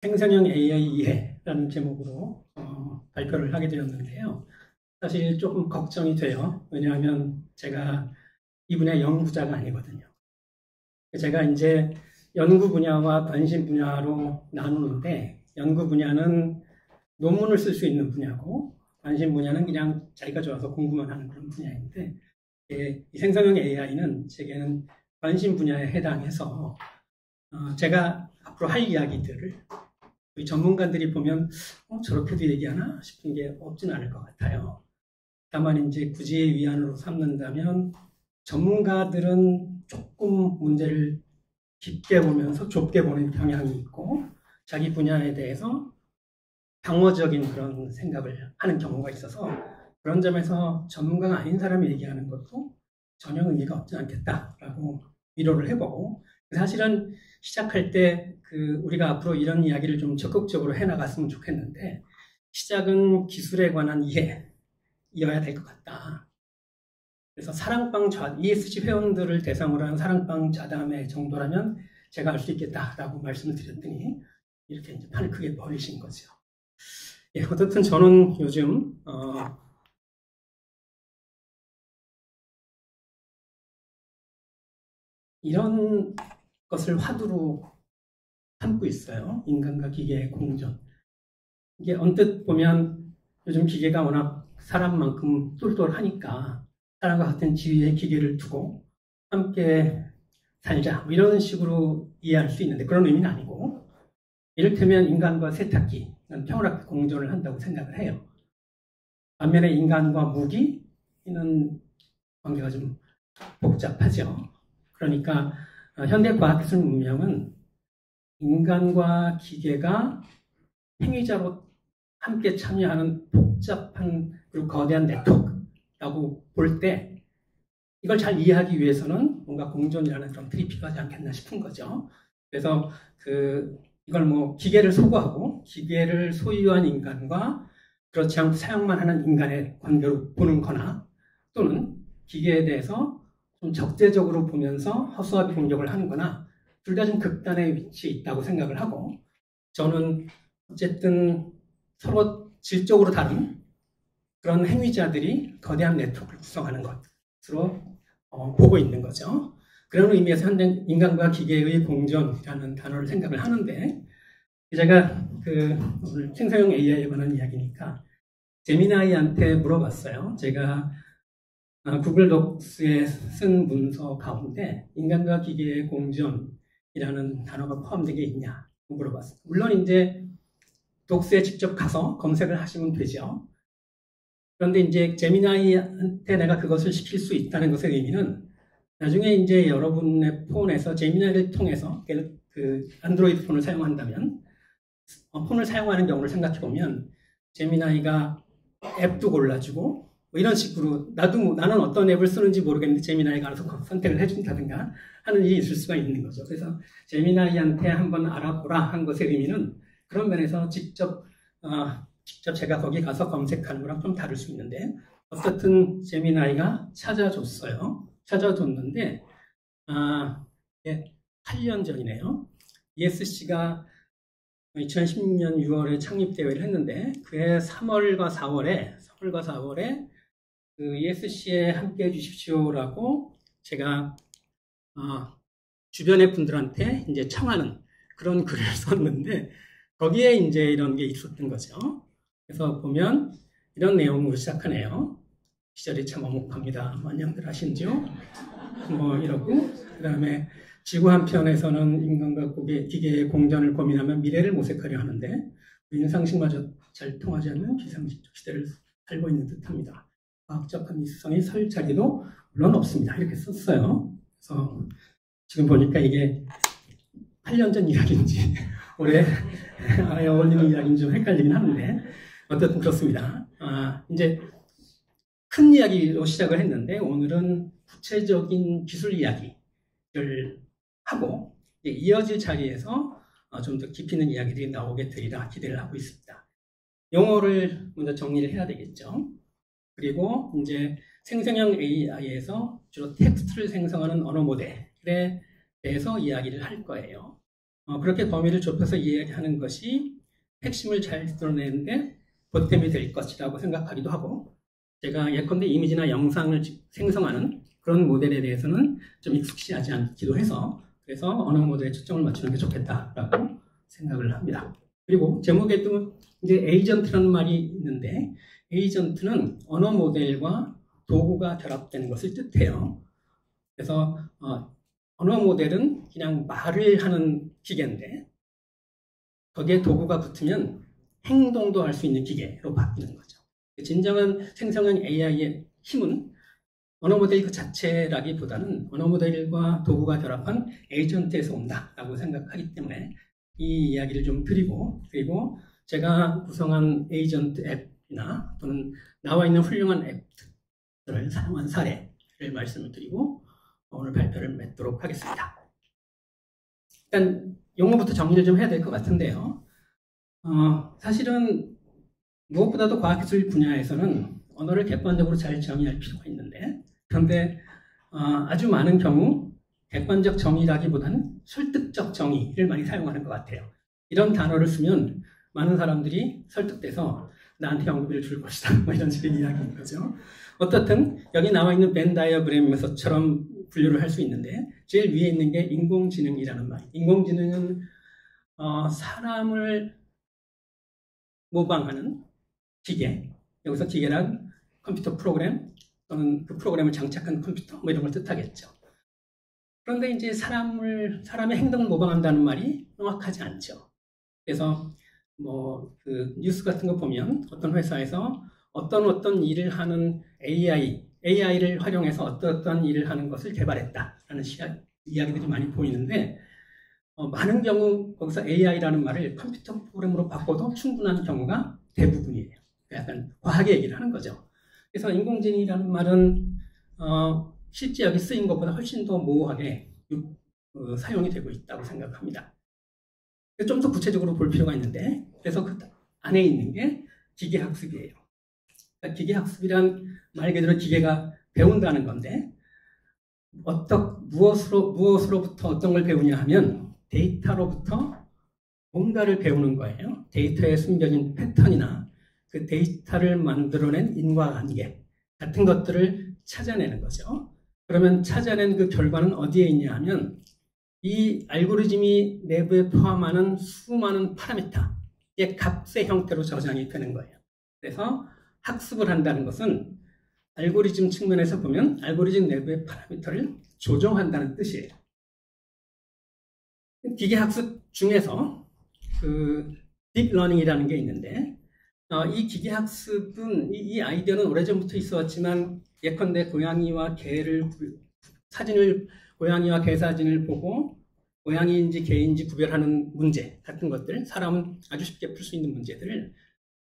생성형 AI 이해라는 제목으로 발표를 하게 되었는데요. 사실 조금 걱정이 돼요. 왜냐하면 제가 이 분야의 연구자가 아니거든요. 제가 이제 연구 분야와 관심 분야로 나누는데, 연구 분야는 논문을 쓸 수 있는 분야고, 관심 분야는 그냥 자기가 좋아서 공부만 하는 그런 분야인데, 이 생성형 AI는 제게는 관심 분야에 해당해서 제가 앞으로 할 이야기들을 우리 전문가들이 보면 저렇게도 얘기하나 싶은 게 없진 않을 것 같아요. 다만 이제 굳이 위안으로 삼는다면 전문가들은 조금 문제를 깊게 보면서 좁게 보는 경향이 있고 자기 분야에 대해서 방어적인 그런 생각을 하는 경우가 있어서 그런 점에서 전문가가 아닌 사람이 얘기하는 것도 전혀 의미가 없지 않겠다라고 위로를 해보고, 사실은 시작할 때 우리가 앞으로 이런 이야기를 좀 적극적으로 해나갔으면 좋겠는데, 시작은 기술에 관한 이해이어야 될 것 같다. 그래서 사랑방 ESG 회원들을 대상으로 한 사랑방 좌담회 정도라면 제가 할 수 있겠다라고 말씀을 드렸더니 이렇게 이제 판을 크게 벌이신 거죠. 예, 어쨌든 저는 요즘 이런 것을 화두로 삼고 있어요. 인간과 기계의 공존. 이게 언뜻 보면 요즘 기계가 워낙 사람만큼 똘똘하니까 사람과 같은 지위의 기계를 두고 함께 살자 뭐 이런 식으로 이해할 수 있는데, 그런 의미는 아니고, 이를테면 인간과 세탁기는 평화롭게 공존을 한다고 생각을 해요. 반면에 인간과 무기는 관계가 좀 복잡하죠. 그러니까 현대 과학기술 문명은 인간과 기계가 행위자로 함께 참여하는 복잡한 그리고 거대한 네트워크라고 볼 때, 이걸 잘 이해하기 위해서는 뭔가 공존이라는 그런 틀이 필요하지 않겠나 싶은 거죠. 그래서 이걸 뭐 기계를 소구하고 기계를 소유한 인간과 그렇지 않고 사용만 하는 인간의 관계로 보는 거나, 또는 기계에 대해서 좀 적대적으로 보면서 허수아비 공격을 하는 거나, 둘 다 좀 극단의 위치에 있다고 생각을 하고, 저는 어쨌든 서로 질적으로 다른 그런 행위자들이 거대한 네트워크를 구성하는 것으로 보고 있는 거죠. 그런 의미에서 현대 인간과 기계의 공존이라는 단어를 생각을 하는데, 제가 오늘 생성형 AI에 관한 이야기니까 제미나이한테 물어봤어요. 제가 구글 독스에 쓴 문서 가운데 인간과 기계의 공존이라는 단어가 포함되어 있냐 물어봤어요. 물론 이제 독스에 직접 가서 검색을 하시면 되죠. 그런데 이제 제미나이한테 내가 그것을 시킬 수 있다는 것의 의미는, 나중에 이제 여러분의 폰에서 제미나이를 통해서 안드로이드 폰을 사용한다면, 폰을 사용하는 경우를 생각해 보면 제미나이가 앱도 골라주고 뭐 이런 식으로 나는 어떤 앱을 쓰는지 모르겠는데 제미나이가 알아서 선택을 해준다든가 하는 일이 있을 수가 있는 거죠. 그래서 제미나이한테 한번 알아보라 한 것의 의미는 그런 면에서 직접 제가 거기 가서 검색하는 거랑 좀 다를 수 있는데, 어쨌든 제미나이가 찾아줬는데 8년 전이네요. ESC가 2016년 6월에 창립대회를 했는데, 그해 3월과 4월에 ESC에 함께 해주십시오라고 제가 주변의 분들한테 이제 청하는 그런 글을 썼는데, 거기에 이제 이런 게 있었던 거죠. 그래서 보면 이런 내용으로 시작하네요. 시절이 참 엄혹합니다. 만냥들 하신지요? 뭐 이러고, 그 다음에 지구 한편에서는 인간과 기계의 공존을 고민하며 미래를 모색하려 하는데 우리는 상식마저 잘 통하지 않는 비상식적 시대를 살고 있는 듯합니다. 과학적 합리성이 설 자리도 물론 없습니다. 이렇게 썼어요. 그래서 지금 보니까 이게 8년 전 이야기인지 올해 어울리는 이야기인지 좀 헷갈리긴 하는데, 어쨌든 그렇습니다. 이제 큰 이야기로 시작을 했는데, 오늘은 구체적인 기술 이야기를 하고 이어질 자리에서 좀 더 깊이 있는 이야기들이 나오게 되리라 기대를 하고 있습니다. 용어를 먼저 정리를 해야 되겠죠. 그리고 이제 생성형 AI에서 주로 텍스트를 생성하는 언어 모델에 대해서 이야기를 할 거예요. 그렇게 범위를 좁혀서 이야기하는 것이 핵심을 잘 드러내는데 보탬이 될 것이라고 생각하기도 하고, 제가 예컨대 이미지나 영상을 생성하는 그런 모델에 대해서는 좀 익숙하지 않기도 해서, 그래서 언어 모델에 초점을 맞추는 게 좋겠다라고 생각을 합니다. 그리고 제목에도 이제 에이전트라는 말이 있는데, 에이전트는 언어 모델과 도구가 결합되는 것을 뜻해요. 그래서 언어 모델은 그냥 말을 하는 기계인데, 거기에 도구가 붙으면 행동도 할 수 있는 기계로 바뀌는 거죠. 진정한 생성형 AI의 힘은 언어 모델 그 자체라기보다는 언어 모델과 도구가 결합한 에이전트에서 온다라고 생각하기 때문에 이 이야기를 좀 드리고, 그리고 제가 구성한 에이전트 앱이나 또는 나와 있는 훌륭한 앱들을 사용한 사례를 말씀을 드리고 오늘 발표를 맺도록 하겠습니다. 일단 용어부터 정리를 좀 해야 될 것 같은데요. 사실은 무엇보다도 과학기술 분야에서는 언어를 객관적으로 잘 정의할 필요가 있는데, 그런데 아주 많은 경우 객관적 정의라기보다는 설득적 정의를 많이 사용하는 것 같아요. 이런 단어를 쓰면 많은 사람들이 설득돼서 나한테 연구비를 줄 것이다, 뭐 이런 식의 이야기인 거죠. 어떻든 여기 나와 있는 벤 다이어그램에서처럼 분류를 할 수 있는데, 제일 위에 있는 게 인공지능이라는 말이에요. 인공지능은 사람을 모방하는 기계, 여기서 기계란 컴퓨터 프로그램 또는 그 프로그램을 장착한 컴퓨터 뭐 이런 걸 뜻하겠죠. 그런데 이제 사람의 행동을 모방한다는 말이 명확하지 않죠. 그래서 뭐 그 뉴스 같은 거 보면 어떤 회사에서 어떤 일을 하는 AI를 활용해서 어떤 일을 하는 것을 개발했다라는 이야기들이 많이 보이는데, 많은 경우 거기서 AI라는 말을 컴퓨터 프로그램으로 바꿔도 충분한 경우가 대부분이에요. 약간 과하게 얘기를 하는 거죠. 그래서 인공지능이라는 말은 실제 여기 쓰인 것보다 훨씬 더 모호하게 사용이 되고 있다고 생각합니다. 좀 더 구체적으로 볼 필요가 있는데, 그래서 그 안에 있는 게 기계학습이에요. 그러니까 기계학습이란 말 그대로 기계가 배운다는 건데, 무엇으로부터 어떤 걸 배우냐 하면 데이터로부터 뭔가를 배우는 거예요. 데이터에 숨겨진 패턴이나 그 데이터를 만들어낸 인과관계 같은 것들을 찾아내는 거죠. 그러면 찾아낸 그 결과는 어디에 있냐 하면 이 알고리즘이 내부에 포함하는 수많은 파라미터의 값의 형태로 저장이 되는 거예요. 그래서 학습을 한다는 것은 알고리즘 측면에서 보면 알고리즘 내부의 파라미터를 조정한다는 뜻이에요. 기계학습 중에서 그 딥러닝이라는 게 있는데, 이 기계학습은 이 아이디어는 오래전부터 있어왔지만, 예컨대 고양이와 개 사진을 보고 고양이인지 개인지 구별하는 문제 같은 것들, 사람은 아주 쉽게 풀 수 있는 문제들을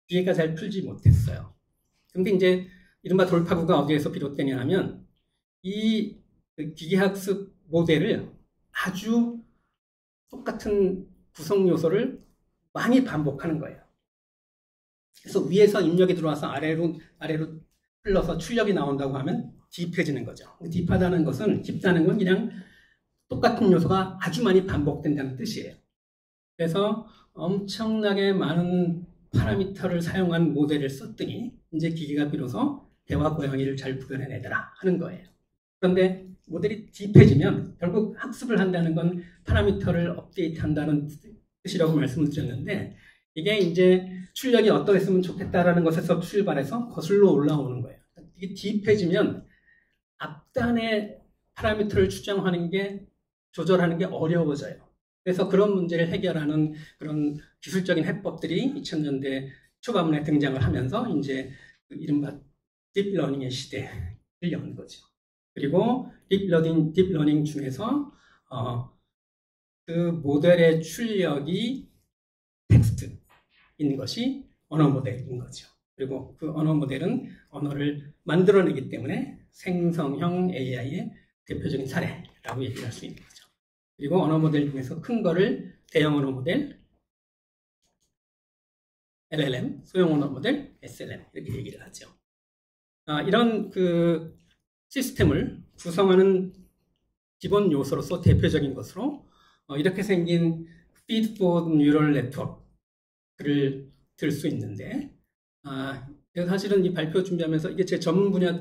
기계가 잘 풀지 못했어요. 근데 이제 이른바 돌파구가 어디에서 비롯되냐 하면 이 기계학습 모델을 아주 똑같은 구성 요소를 많이 반복하는 거예요. 그래서 위에서 입력이 들어와서 아래로 흘러서 출력이 나온다고 하면 딥해지는 거죠. 딥하다는 것은, 깊다는 건 그냥 똑같은 요소가 아주 많이 반복된다는 뜻이에요. 그래서 엄청나게 많은 파라미터를 사용한 모델을 썼더니 이제 기계가 비로소 개와 고양이를 잘 구별해내더라 하는 거예요. 그런데 모델이 딥해지면 결국 학습을 한다는 건 파라미터를 업데이트한다는 뜻이라고 말씀을 드렸는데, 이게 이제 출력이 어떠했으면 좋겠다라는 것에서 출발해서 거슬러 올라오는 거예요. 이게 딥해지면 앞단의 파라미터를 조절하는 게 어려워져요. 그래서 그런 문제를 해결하는 그런 기술적인 해법들이 2000년대 초반에 등장을 하면서 이제 이른바 딥러닝의 시대를 연 거죠. 그리고 딥러닝 중에서 그 모델의 출력이 텍스트인 것이 언어 모델인 거죠. 그리고 그 언어 모델은 언어를 만들어내기 때문에 생성형 AI의 대표적인 사례라고 얘기를 할 수 있는 거죠. 그리고 언어 모델 중에서 큰 거를 대형 언어 모델, LLM, 소형 언어 모델, SLM 이렇게 얘기를 하죠. 이런 그 시스템을 구성하는 기본 요소로서 대표적인 것으로 이렇게 생긴 스피드포워드 뉴럴 네트워크를 들 수 있는데, 제가 사실은 이 발표 준비하면서 이게 제 전문 분야,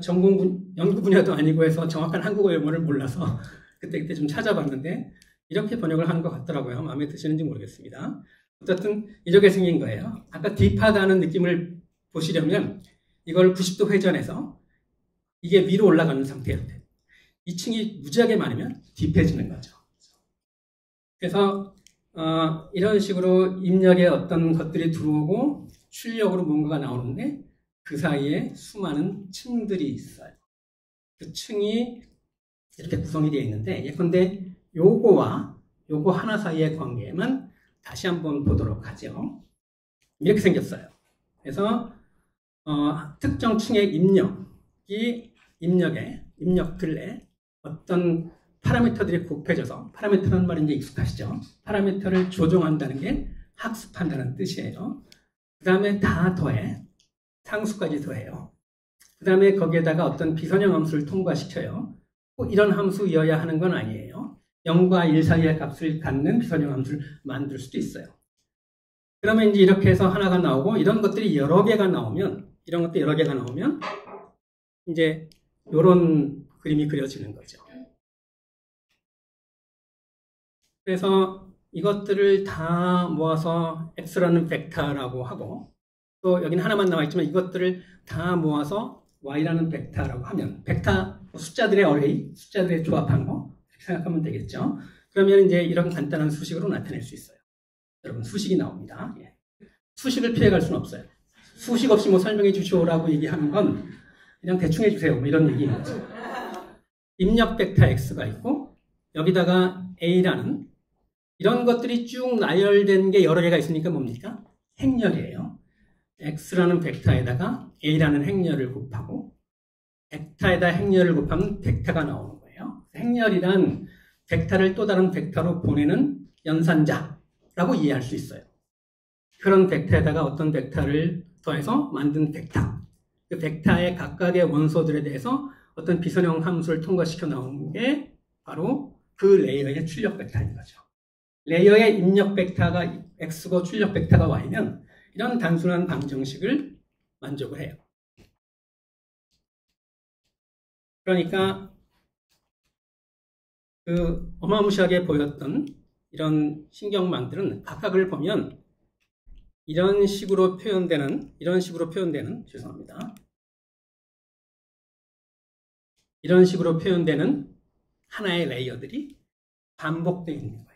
연구 분야도 아니고 해서 정확한 한국어 용어를 몰라서 그때 좀 찾아봤는데 이렇게 번역을 하는 것 같더라고요. 마음에 드시는지 모르겠습니다. 어쨌든 이렇게 생긴 거예요. 아까 딥하다는 느낌을 보시려면 이걸 90도 회전해서 이게 위로 올라가는 상태일 때 2층이 무지하게 많으면 딥해지는 거죠. 그래서 이런 식으로 입력에 어떤 것들이 들어오고 출력으로 뭔가가 나오는데 그 사이에 수많은 층들이 있어요. 그 층이 이렇게 구성이 되어 있는데 예컨대 요거와 요거 하나 사이의 관계만 다시 한번 보도록 하죠. 이렇게 생겼어요. 그래서 특정 층의 입력들에 어떤 파라미터들이 곱해져서, 파라미터라는 말이 이제 익숙하시죠? 파라미터를 조정한다는 게 학습한다는 뜻이에요. 그 다음에 다 더해. 상수까지 더해요. 그 다음에 거기에다가 어떤 비선형 함수를 통과시켜요. 꼭 이런 함수여야 하는 건 아니에요. 0과 1 사이의 값을 갖는 비선형 함수를 만들 수도 있어요. 그러면 이제 이렇게 해서 하나가 나오고, 이런 것들이 여러 개가 나오면, 이제 이런 그림이 그려지는 거죠. 그래서 이것들을 다 모아서 X라는 벡터라고 하고, 또 여기는 하나만 나와 있지만 이것들을 다 모아서 Y라는 벡터라고 하면, 벡터 숫자들의 어레이, 숫자들의 조합한 거 이렇게 생각하면 되겠죠. 그러면 이제 이런 간단한 수식으로 나타낼 수 있어요. 여러분 수식이 나옵니다. 예. 수식을 피해갈 수는 없어요. 수식 없이 뭐 설명해 주시오라고 얘기하는 건 그냥 대충 해주세요. 뭐 이런 얘기인 거죠. 입력 벡터 X가 있고 여기다가 A라는 이런 것들이 쭉 나열된 게 여러 개가 있으니까 뭡니까? 행렬이에요. X라는 벡터에다가 A라는 행렬을 곱하고 벡터에다 행렬을 곱하면 벡터가 나오는 거예요. 행렬이란 벡터를 또 다른 벡터로 보내는 연산자라고 이해할 수 있어요. 그런 벡터에다가 어떤 벡터를 더해서 만든 벡터. 그 벡터의 각각의 원소들에 대해서 어떤 비선형 함수를 통과시켜 나오는 게 바로 그 레이어의 출력 벡터인 거죠. 레이어의 입력 벡터가 X고 출력 벡터가 Y면 이런 단순한 방정식을 만족을 해요. 그러니까 그 어마무시하게 보였던 이런 신경망들은 각각을 보면 이런 식으로 표현되는 죄송합니다. 이런 식으로 표현되는 하나의 레이어들이 반복되어 있는 거예요.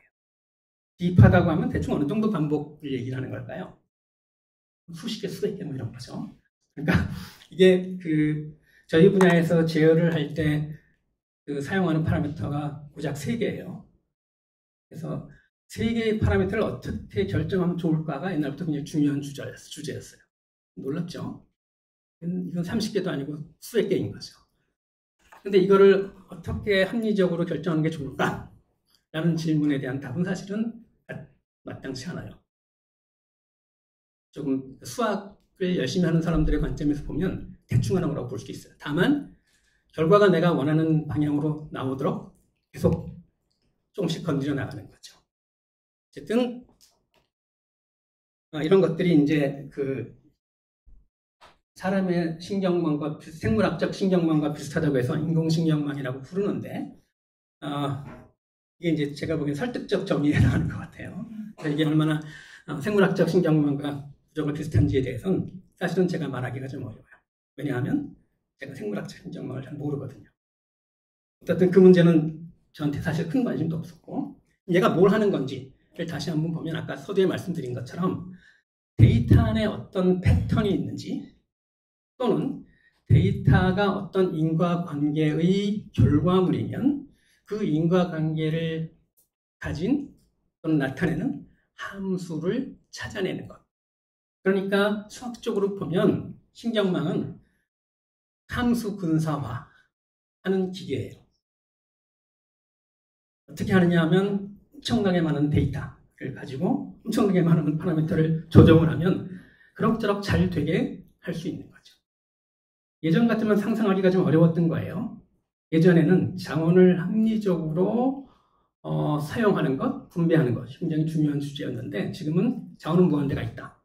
딥하다고 하면 대충 어느 정도 반복을 얘기를 하는 걸까요? 수십 개, 수백 개 뭐 이런 거죠. 그러니까 이게 그 저희 분야에서 제어를 할 때 그 사용하는 파라미터가 고작 3개예요. 그래서 3개의 파라미터를 어떻게 결정하면 좋을까가 옛날부터 굉장히 중요한 주제였어요. 놀랍죠? 이건 30개도 아니고 수백 개인 거죠. 근데 이거를 어떻게 합리적으로 결정하는 게 좋을까? 라는 질문에 대한 답은 사실은 마땅치 않아요. 조금 수학을 열심히 하는 사람들의 관점에서 보면 대충 하는 거라고 볼 수도 있어요. 다만 결과가 내가 원하는 방향으로 나오도록 계속 조금씩 건드려 나가는 거죠. 어쨌든 이런 것들이 이제 그 사람의 신경망과 생물학적 신경망과 비슷하다고 해서 인공신경망이라고 부르는데 이게 이제 제가 보기엔 설득적 정의에 나오는 것 같아요. 이게 얼마나 생물학적 신경망과 부적과 비슷한지에 대해서는 사실은 제가 말하기가 좀 어려워요. 왜냐하면 제가 생물학적 신경망을 잘 모르거든요. 어쨌든 그 문제는 저한테 사실 큰 관심도 없었고 얘가 뭘 하는 건지를 다시 한번 보면 아까 서두에 말씀드린 것처럼 데이터 안에 어떤 패턴이 있는지 또는 데이터가 어떤 인과관계의 결과물이면 그 인과관계를 가진 또는 나타내는 함수를 찾아내는 것. 그러니까 수학적으로 보면 신경망은 함수 근사화하는 기계예요. 어떻게 하느냐 하면 엄청나게 많은 데이터를 가지고 엄청나게 많은 파라미터를 조정을 하면 그럭저럭 잘 되게 할 수 있는 거죠. 예전 같으면 상상하기가 좀 어려웠던 거예요. 예전에는 자원을 합리적으로 사용하는 것, 분배하는 것 굉장히 중요한 주제였는데 지금은 자원은 무한대가 있다.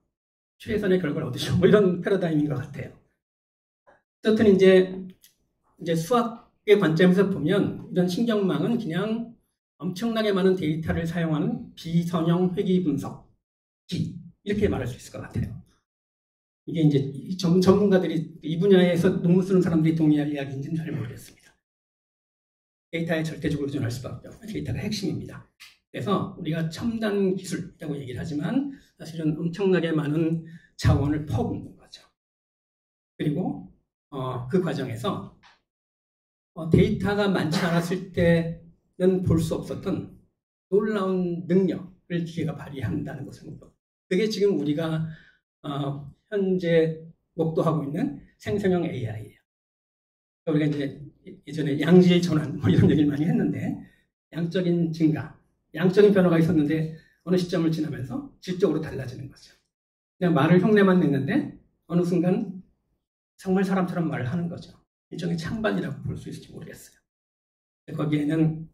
최선의 결과를 얻으시오. 뭐 이런 패러다임인 것 같아요. 어쨌든 이제 수학의 관점에서 보면 이런 신경망은 그냥 엄청나게 많은 데이터를 사용하는 비선형 회귀 분석기 이렇게 말할 수 있을 것 같아요. 이게 이제 전문가들이 이 분야에서 논문 쓰는 사람들이 동의할 이야기인지는 잘 모르겠습니다. 데이터에 절대적으로 의존할 수밖에 없고 데이터가 핵심입니다. 그래서 우리가 첨단 기술이라고 얘기를 하지만 사실은 엄청나게 많은 자원을 퍼붓는 거죠. 그리고 그 과정에서 데이터가 많지 않았을 때는 볼 수 없었던 놀라운 능력을 기계가 발휘한다는 것을 그게 지금 우리가 현재 목도하고 있는 생성형 AI예요. 우리가 이제 예전에 양질 전환 뭐 이런 얘기를 많이 했는데 양적인 증가, 양적인 변화가 있었는데 어느 시점을 지나면서 질적으로 달라지는 거죠. 그냥 말을 흉내만 냈는데 어느 순간 정말 사람처럼 말을 하는 거죠. 일종의 창반이라고 볼 수 있을지 모르겠어요. 거기에는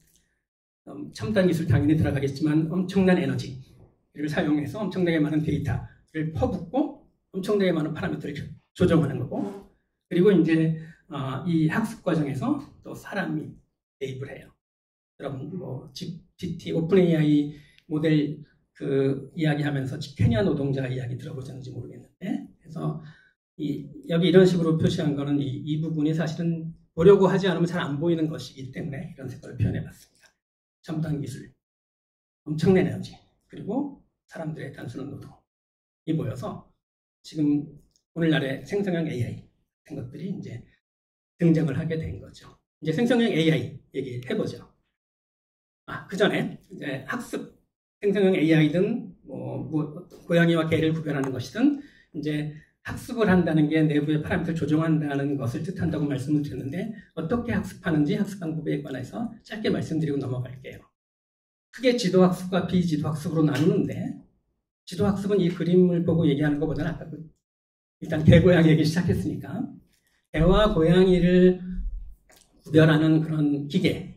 첨단 기술 당연히 들어가겠지만 엄청난 에너지를 사용해서 엄청나게 많은 데이터를 퍼붓고 엄청나게 많은 파라미터를 조정하는 거고 그리고 이제 이 학습 과정에서 또 사람이 대입을 해요. 여러분 뭐 GPT, 오픈AI 모델 그 이야기하면서 케냐 노동자 이야기 들어보셨는지 모르겠는데 그래서 여기 이런 식으로 표시한 거는 이 부분이 사실은 보려고 하지 않으면 잘 안 보이는 것이기 때문에 이런 색깔을 표현해봤습니다. 첨단 기술, 엄청난 에너지, 그리고 사람들의 단순한 노동이 모여서 지금 오늘날의 생성형 AI 같은 것들이 이제 등장을 하게 된 거죠. 이제 생성형 AI 얘기해보죠. 그 전에 이제 학습, 생성형 AI든 뭐 고양이와 개를 구별하는 것이든 이제 학습을 한다는 게 내부의 파라미터를 조정한다는 것을 뜻한다고 말씀을 드렸는데 어떻게 학습하는지 학습 방법에 관해서 짧게 말씀드리고 넘어갈게요. 크게 지도학습과 비지도학습으로 나누는데 지도학습은 이 그림을 보고 얘기하는 것보다는 아까 일단 개, 고양이 얘기 시작했으니까 개와 고양이를 구별하는 그런 기계를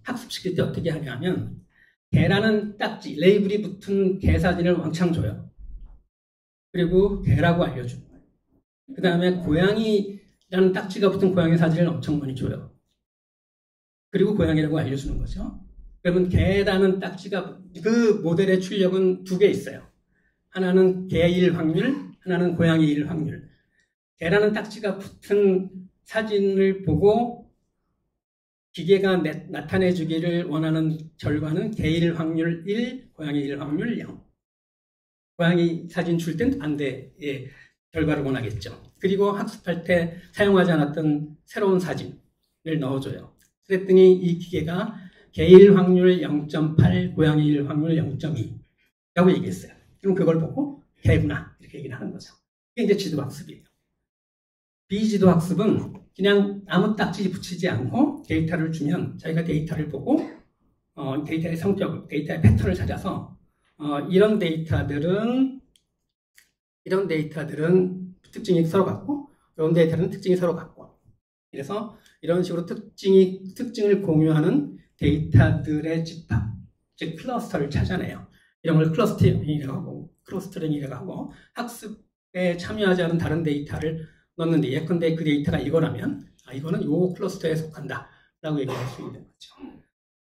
학습시킬 때 어떻게 하냐면 개라는 딱지, 레이블이 붙은 개 사진을 왕창 줘요. 그리고 개라고 알려주는 거예요. 그 다음에 고양이라는 딱지가 붙은 고양이 사진을 엄청 많이 줘요. 그리고 고양이라고 알려주는 거죠. 그러면 개라는 딱지가 그 모델의 출력은 두 개 있어요. 하나는 개일 확률, 하나는 고양이일 확률. 개라는 딱지가 붙은 사진을 보고 기계가 나타내 주기를 원하는 결과는 개일 확률 1, 고양이일 확률 0. 고양이 사진 줄 땐 반대의 결과를 원하겠죠. 그리고 학습할 때 사용하지 않았던 새로운 사진을 넣어줘요. 그랬더니 이 기계가 개일 확률 0.8, 고양이일 확률 0.2라고 얘기했어요. 그럼 그걸 보고 개구나 이렇게 얘기를 하는 거죠. 이게 이제 지도학습이에요. 비지도학습은 그냥 아무 딱지 붙이지 않고 데이터를 주면 자기가 데이터를 보고 데이터의 성격을, 데이터의 패턴을 찾아서 이런 데이터들은 특징이 서로 같고 이런 데이터는 특징이 서로 같고 그래서 이런 식으로 특징을 공유하는 데이터들의 집합, 즉 클러스터를 찾아내요. 이런 걸 클러스터링이라고 하고 학습에 참여하지 않은 다른 데이터를 넣는데 예컨대 그 데이터가 이거라면 이거는 요 클러스터에 속한다 라고 얘기할 수 있는 거죠.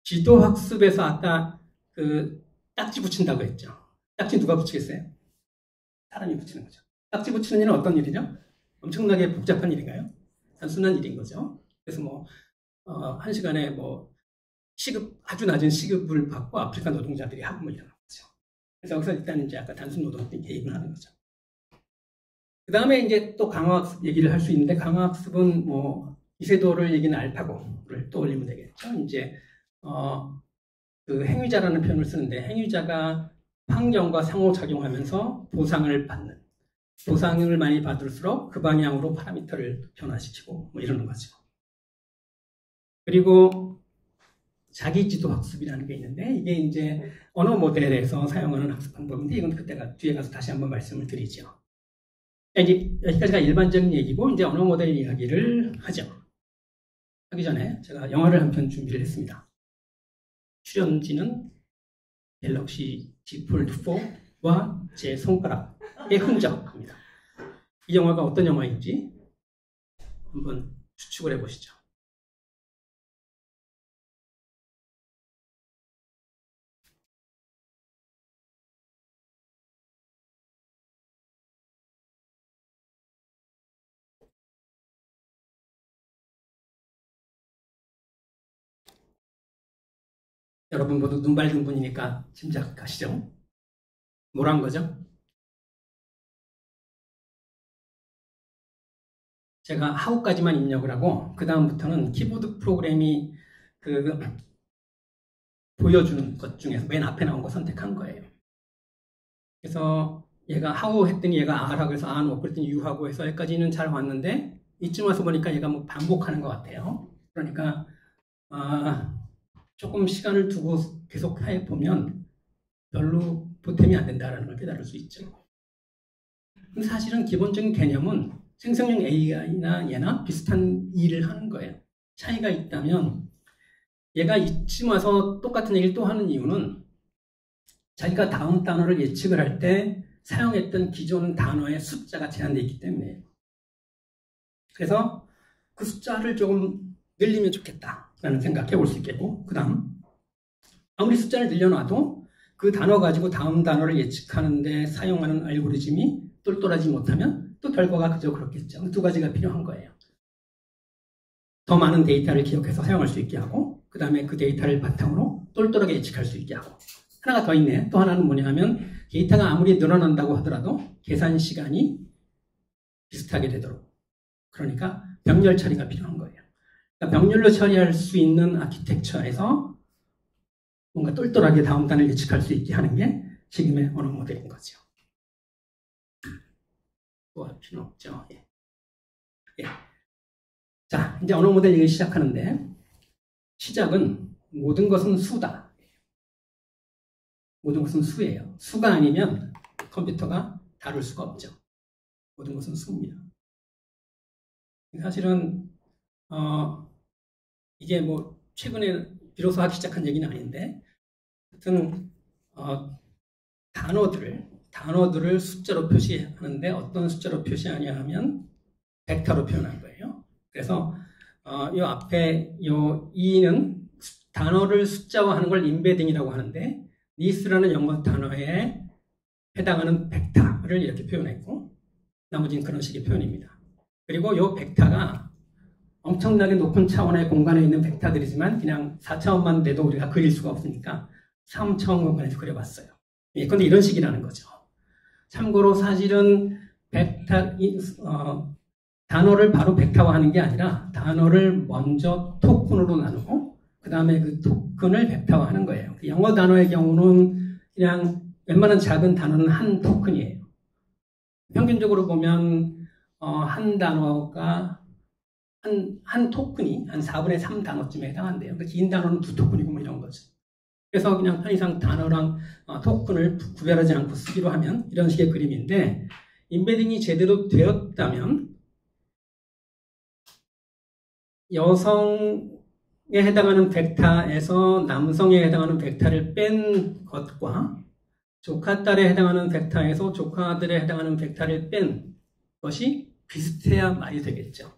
지도학습에서 아까 그 딱지 붙인다고 했죠. 딱지 누가 붙이겠어요? 사람이 붙이는 거죠. 딱지 붙이는 일은 어떤 일이죠? 엄청나게 복잡한 일인가요? 단순한 일인 거죠. 그래서 한 시간에 아주 낮은 시급을 받고 아프리카 노동자들이 하고 이러는 거죠. 그래서 여기서 일단 이제 아까 단순 노동 개입을 하는 거죠. 그 다음에 이제 또 강화학습 얘기를 할 수 있는데 강화학습은 이세돌을 얘기는 알파고를 떠올리면 되겠죠. 이제 그 행위자라는 표현을 쓰는데 행위자가 환경과 상호작용하면서 보상을 받는 보상을 많이 받을수록 그 방향으로 파라미터를 변화시키고 이러는 거죠. 그리고 자기지도 학습이라는 게 있는데 이게 이제 언어 모델에서 사용하는 학습 방법인데 이건 그때가 뒤에 가서 다시 한번 말씀을 드리죠. 이제 여기까지가 일반적인 얘기고 이제 언어 모델 이야기를 하죠. 하기 전에 제가 영화를 한 편 준비를 했습니다. 출연지는 갤럭시 Z 폴드 4와 제 손가락의 흔적입니다. 이 영화가 어떤 영화인지 한번 추측을 해보시죠. 여러분 모두 눈 밝은 분이니까 짐작하시죠? 뭐란 거죠? 제가 하우까지만 입력을 하고 그 다음부터는 키보드 프로그램이 보여주는 것 중에서 맨 앞에 나온 거 선택한 거예요. 그래서 얘가 하우 했더니 얘가 R하고 해서 안 먹고 그랬더니 U하고 해서 여기까지는 잘 왔는데 이쯤 와서 보니까 얘가 뭐 반복하는 것 같아요. 그러니까 조금 시간을 두고 계속 해보면 별로 보탬이 안 된다는 걸 깨달을 수 있죠. 근데 사실은 기본적인 개념은 생성형 AI나 얘나 비슷한 일을 하는 거예요. 차이가 있다면 얘가 이쯤 와서 똑같은 얘기를 또 하는 이유는 자기가 다음 단어를 예측을 할 때 사용했던 기존 단어의 숫자가 제한되어 있기 때문에 그래서 그 숫자를 조금 늘리면 좋겠다라는 생각해 볼 수 있겠고 그 다음 아무리 숫자를 늘려놔도 그 단어 가지고 다음 단어를 예측하는데 사용하는 알고리즘이 똘똘하지 못하면 또 결과가 그저 그렇겠죠. 두 가지가 필요한 거예요. 더 많은 데이터를 기억해서 사용할 수 있게 하고 그 다음에 그 데이터를 바탕으로 똘똘하게 예측할 수 있게 하고 하나가 더 있네. 또 하나는 뭐냐 하면 데이터가 아무리 늘어난다고 하더라도 계산 시간이 비슷하게 되도록 그러니까 병렬 처리가 필요한 거예요. 그러니까 병렬로 처리할 수 있는 아키텍처에서 뭔가 똘똘하게 다음 단을 예측할 수 있게 하는 게 지금의 언어 모델인 거죠. 또 할 필요는 없죠. 예. 자, 이제 언어 모델 얘기 시작하는데 시작은 모든 것은 수다. 모든 것은 수예요. 수가 아니면 컴퓨터가 다룰 수가 없죠. 모든 것은 수입니다. 사실은 이게 뭐 최근에 비로소 하기 시작한 얘기는 아닌데 하여튼 단어들을 숫자로 표시하는데 어떤 숫자로 표시하냐 하면 벡터로 표현한 거예요. 그래서 이 앞에 이 E는 단어를 숫자화하는 걸 임베딩이라고 하는데 니스라는 영어 단어에 해당하는 벡터를 이렇게 표현했고 나머지는 그런 식의 표현입니다. 그리고 이 벡터가 엄청나게 높은 차원의 공간에 있는 벡터들이지만 그냥 4차원만 돼도 우리가 그릴 수가 없으니까 3차원 공간에서 그려봤어요. 그런데 이런 식이라는 거죠. 참고로 사실은 단어를 바로 벡터화하는 게 아니라 단어를 먼저 토큰으로 나누고 그 다음에 그 토큰을 벡터화하는 거예요. 영어 단어의 경우는 그냥 웬만한 작은 단어는 한 토큰이에요. 평균적으로 보면 한 단어가 한 토큰이 한 4분의 3 단어쯤에 해당한대요. 긴 단어는 2토큰이고 뭐 이런 거죠. 그래서 그냥 편의상 단어랑 토큰을 구별하지 않고 쓰기로 하면 이런 식의 그림인데 임베딩이 제대로 되었다면 여성에 해당하는 벡터에서 남성에 해당하는 벡터를 뺀 것과 조카딸에 해당하는 벡터에서 조카들에 해당하는 벡터를 뺀 것이 비슷해야 말이 되겠죠.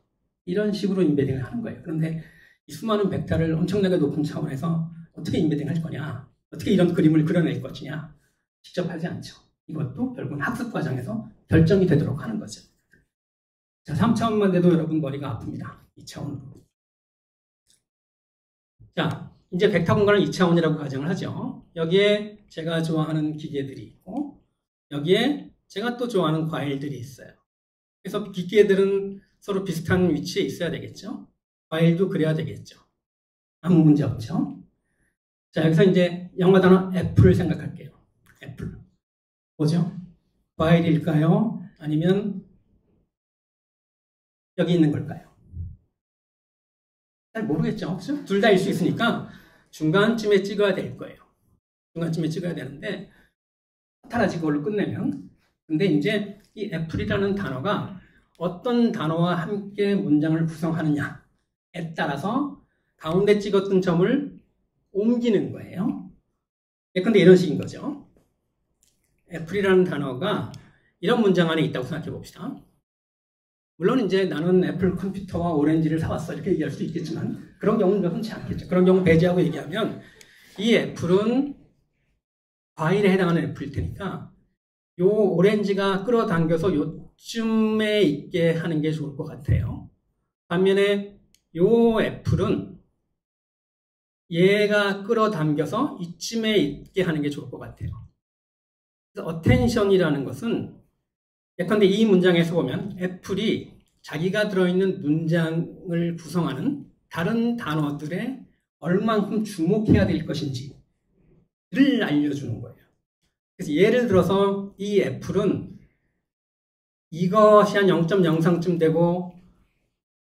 이런 식으로 임베딩을 하는 거예요. 그런데 이 수많은 벡터를 엄청나게 높은 차원에서 어떻게 임베딩 할 거냐, 어떻게 이런 그림을 그려낼 것이냐, 직접 하지 않죠. 이것도 결국은 학습 과정에서 결정이 되도록 하는 거죠. 자, 3차원만 돼도 여러분 머리가 아픕니다. 2차원으로. 자, 이제 벡터 공간을 2차원이라고 가정을 하죠. 여기에 제가 좋아하는 기계들이 있고 여기에 제가 또 좋아하는 과일들이 있어요. 그래서 기계들은 서로 비슷한 위치에 있어야 되겠죠. 과일도 그래야 되겠죠. 아무 문제 없죠. 자, 여기서 이제 영어 단어 애플을 생각할게요. 애플. 뭐죠? 과일일까요? 아니면 여기 있는 걸까요? 잘 모르겠죠. 그렇죠? 둘 다일 수 있으니까 중간쯤에 찍어야 될 거예요. 중간쯤에 찍어야 되는데 타라지 그걸로 끝내면. 근데 이제 이 애플이라는 단어가 어떤 단어와 함께 문장을 구성하느냐에 따라서 가운데 찍었던 점을 옮기는 거예요. 예컨대 이런 식인 거죠. 애플이라는 단어가 이런 문장 안에 있다고 생각해 봅시다. 물론 이제 나는 애플 컴퓨터와 오렌지를 사왔어 이렇게 얘기할 수도 있겠지만 그런 경우는 흔치 않겠죠. 그런 경우 배제하고 얘기하면 이 애플은 과일에 해당하는 애플일 테니까 요 오렌지가 끌어당겨서 요쯤에 있게 하는 게 좋을 것 같아요. 반면에 요 애플은 얘가 끌어당겨서 이쯤에 있게 하는 게 좋을 것 같아요. 그래서 attention이라는 것은 예컨대 이 문장에서 보면 애플이 자기가 들어있는 문장을 구성하는 다른 단어들에 얼만큼 주목해야 될 것인지를 알려주는 거예요. 그래서 예를 들어서 이 애플은 이것이 한 0.03쯤 되고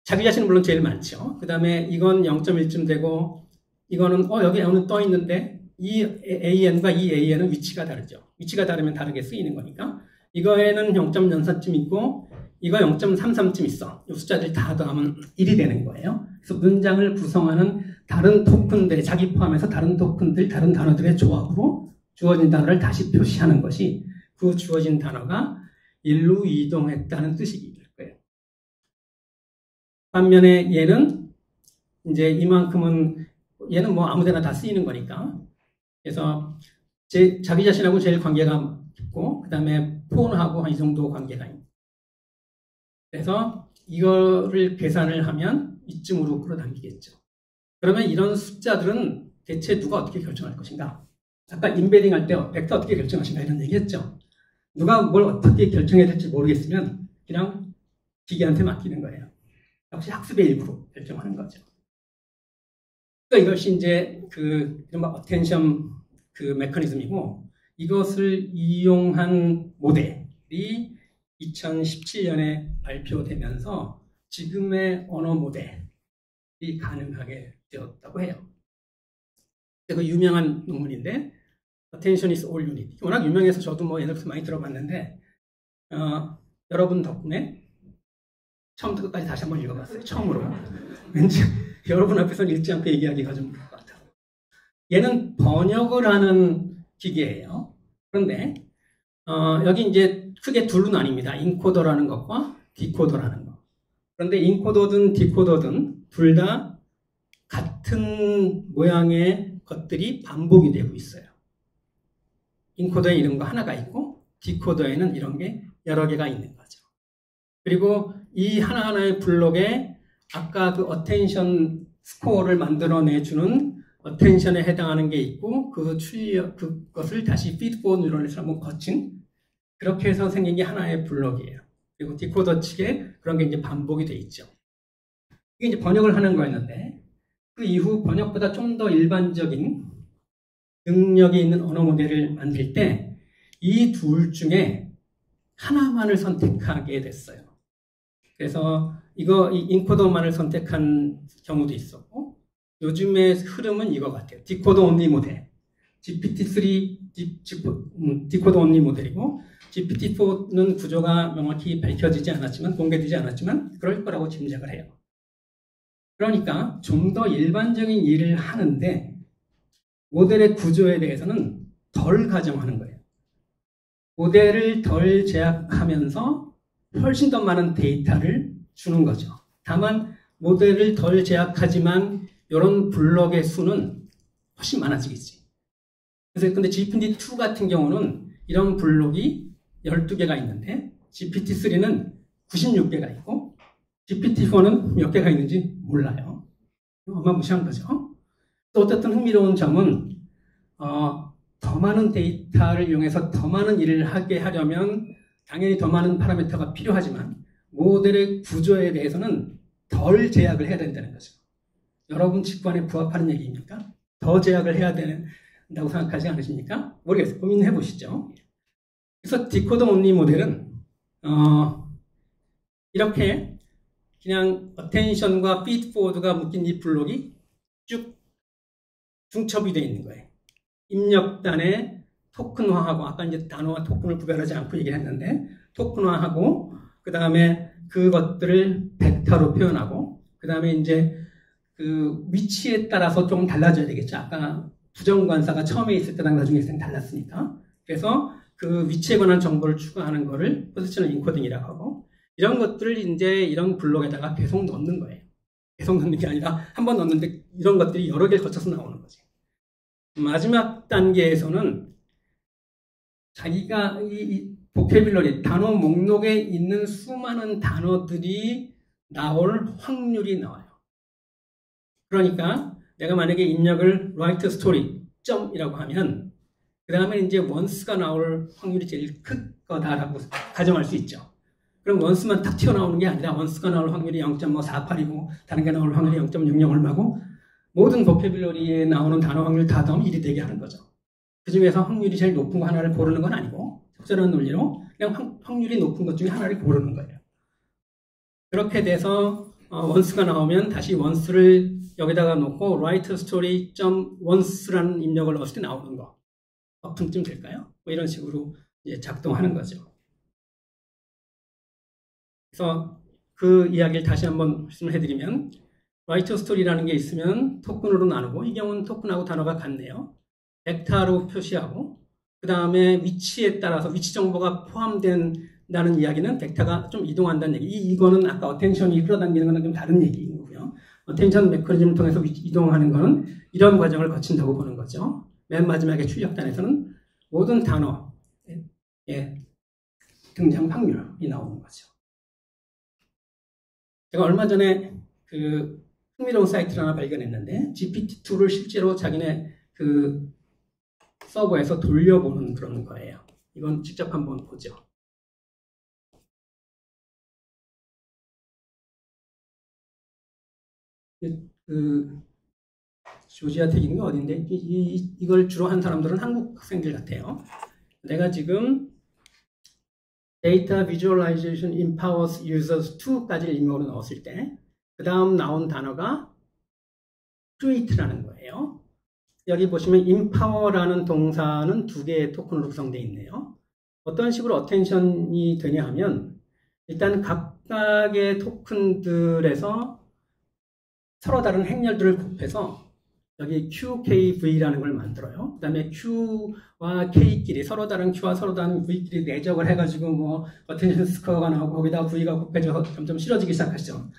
자기 자신은 물론 제일 많죠. 그 다음에 이건 0.1쯤 되고 이거는 여기 N은 떠 있는데 이 AN과 이 AN은 위치가 다르죠. 위치가 다르면 다르게 쓰이는 거니까 이거에는 0.04쯤 있고 이거 0.33쯤 있어. 이 숫자들이 다 더하면 1이 되는 거예요. 그래서 문장을 구성하는 다른 토큰들, 자기 포함해서 다른 토큰들, 다른 단어들의 조합으로 주어진 단어를 다시 표시하는 것이 그 주어진 단어가 일로 이동했다는 뜻이 될 거예요. 반면에 얘는 이제 이만큼은 얘는 뭐 아무데나 다 쓰이는 거니까 그래서 자기 자신하고 제일 관계가 깊고 그 다음에 폰하고 한 이 정도 관계가 있는. 그래서 이거를 계산을 하면 이쯤으로 끌어당기겠죠. 그러면 이런 숫자들은 대체 누가 어떻게 결정할 것인가? 아까 인베딩 할 때 벡터 어떻게 결정하신가 이런 얘기했죠. 누가 뭘 어떻게 결정해야 될지 모르겠으면 그냥 기계한테 맡기는 거예요. 역시 학습의 일부로 결정하는 거죠. 그러니까 이것이 이제 이른바 어텐션 메커니즘이고 이것을 이용한 모델이 2017년에 발표되면서 지금의 언어 모델이 가능하게 되었다고 해요. 그 유명한 논문인데 Attention is all you need. 워낙 유명해서 저도 뭐 옛날부터 많이 들어봤는데 여러분 덕분에 처음부터 끝까지 다시 한번 읽어봤어요. 처음으로. 왠지 여러분 앞에서는 읽지 않고 얘기하기가 좀 그럴 것 같아요. 얘는 번역을 하는 기계예요. 그런데 여기 이제 크게 둘로 나뉩니다. 인코더라는 것과 디코더라는 것. 그런데 인코더든 디코더든 둘 다 같은 모양의 것들이 반복이 되고 있어요. 인코더에 이런 거 하나가 있고 디코더에는 이런 게 여러 개가 있는 거죠. 그리고 이 하나하나의 블록에 아까 그 어텐션 스코어를 만들어내주는 어텐션에 해당하는 게 있고 그것을 다시 피드포워드 뉴런에서 한번 거친 그렇게 해서 생긴 게 하나의 블록이에요. 그리고 디코더 측에 그런 게 이제 반복이 돼 있죠. 이게 이제 번역을 하는 거였는데 그 이후 번역보다 좀 더 일반적인 능력이 있는 언어 모델을 만들 때 이 둘 중에 하나만을 선택하게 됐어요. 그래서 이 인코더만을 선택한 경우도 있었고 요즘의 흐름은 이거 같아요. 디코더 온리 모델. GPT-3 디코더 온리 모델이고 GPT-4는 구조가 명확히 밝혀지지 않았지만 공개되지 않았지만 그럴 거라고 짐작을 해요. 그러니까 좀 더 일반적인 일을 하는데 모델의 구조에 대해서는 덜 가정하는 거예요. 모델을 덜 제약하면서 훨씬 더 많은 데이터를 주는 거죠. 다만 모델을 덜 제약하지만 이런 블록의 수는 훨씬 많아지겠지. 그래서 근데 GPT-2 같은 경우는 이런 블록이 12개가 있는데 GPT-3는 96개가 있고 GPT-4는 몇 개가 있는지 몰라요. 어마무시한 거죠. 또 어쨌든 흥미로운 점은 더 많은 데이터를 이용해서 더 많은 일을 하게 하려면 당연히 더 많은 파라미터가 필요하지만 모델의 구조에 대해서는 덜 제약을 해야 된다는 거죠. 여러분 직관에 부합하는 얘기입니까? 더 제약을 해야 된다고 생각하지 않으십니까? 모르겠어요. 고민해 보시죠. 그래서 디코더 온리 모델은 이렇게 그냥 어텐션과 피드포워드가 묶인 이 블록이 쭉 중첩이 되어 있는 거예요. 입력단에 토큰화하고 아까 이제 단어와 토큰을 구별하지 않고 얘기했는데 토큰화하고 그 다음에 그것들을 벡터로 표현하고 그 다음에 이제 그 위치에 따라서 조금 달라져야 되겠죠. 아까 부정관사가 처음에 있을 때랑 나중에 있을 때 달랐으니까. 그래서 그 위치에 관한 정보를 추가하는 거를 포지셔널 인코딩이라고 하고, 이런 것들을 이제 이런 블록에다가 계속 넣는 거예요. 계속 넣는 게 아니라 한 번 넣는데 이런 것들이 여러 개를 거쳐서 나오는 거지. 마지막 단계에서는 자기가 이 보캐뷸러리, 단어 목록에 있는 수많은 단어들이 나올 확률이 나와요. 그러니까 내가 만약에 입력을 write story 점이라고 하면 그 다음에 이제 once가 나올 확률이 제일 클 거다라고 가정할 수 있죠. 그럼 once만 탁 튀어나오는 게 아니라 once가 나올 확률이 0.48이고 다른 게 나올 확률이 0.00 얼마고 모든 보캐뷸러리에 나오는 단어 확률 다 더하면 1이 되게 하는 거죠. 그 중에서 확률이 제일 높은 거 하나를 고르는 건 아니고 적절한 논리로 그냥 확률이 높은 것 중에 하나를 고르는 거예요. 그렇게 돼서 once가 나오면 다시 once를 여기다가 놓고 write story.once라는 입력을 넣었을 때 나오는 거. 어쯤 될까요? 뭐 이런 식으로 이제 작동하는 거죠. 그래서 그 이야기를 다시 한번 말씀을 해드리면 write story라는 게 있으면 토큰으로 나누고 이 경우는 토큰하고 단어가 같네요. 벡터로 표시하고 그 다음에 위치에 따라서 위치 정보가 포함된다는 이야기는 벡터가 좀 이동한다는 얘기. 이거는 아까 어텐션이 끌어당기는 거는 좀 다른 얘기인 거고요. 어텐션 메커니즘을 통해서 이동하는 거는 이런 과정을 거친다고 보는 거죠. 맨 마지막에 출력단에서는 모든 단어의 등장 확률이 나오는 거죠. 제가 얼마 전에 그 흥미로운 사이트를 하나 발견했는데 GPT-2를 실제로 자기네 그 서버에서 돌려보는 그런 거예요. 이건 직접 한번 보죠. 그 조지아 텍인가 어딘데 이걸 주로 한 사람들은 한국 학생들 같아요. 내가 지금 Data Visualization Empowers Users 2까지 임명으로 넣었을 때 그 다음 나온 단어가 Create라는 거예요. 여기 보시면 Empower라는 동사는 두 개의 토큰으로 구성되어 있네요. 어떤 식으로 어텐션이 되냐 하면 일단 각각의 토큰들에서 서로 다른 행렬들을 곱해서 여기 QKV라는 걸 만들어요. 그 다음에 Q와 K끼리 서로 다른 Q와 서로 다른 V끼리 내적을 해가지고 뭐 어텐션 스코어가 나오고 거기다 V가 곱해져서 점점 싫어지기 시작하죠.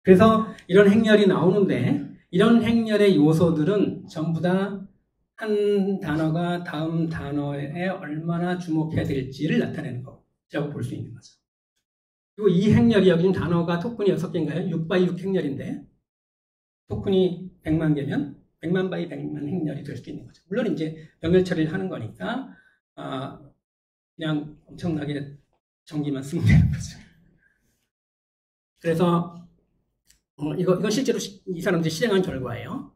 그래서 이런 행렬이 나오는데 이런 행렬의 요소들은 전부 다 한 단어가 다음 단어에 얼마나 주목해야 될지를 나타내는 거라고 볼 수 있는 거죠. 그리고 이 행렬이 여기 지금 단어가 토큰이 6개인가요? 6x6 행렬인데 토큰이 100만 개면 100만 바이 100만 행렬이 될 수 있는 거죠. 물론 이제 병렬 처리를 하는 거니까 그냥 엄청나게 전기만 쓰면 되는 거죠. 그래서 이건 실제로 이 사람들이 실행한 결과예요.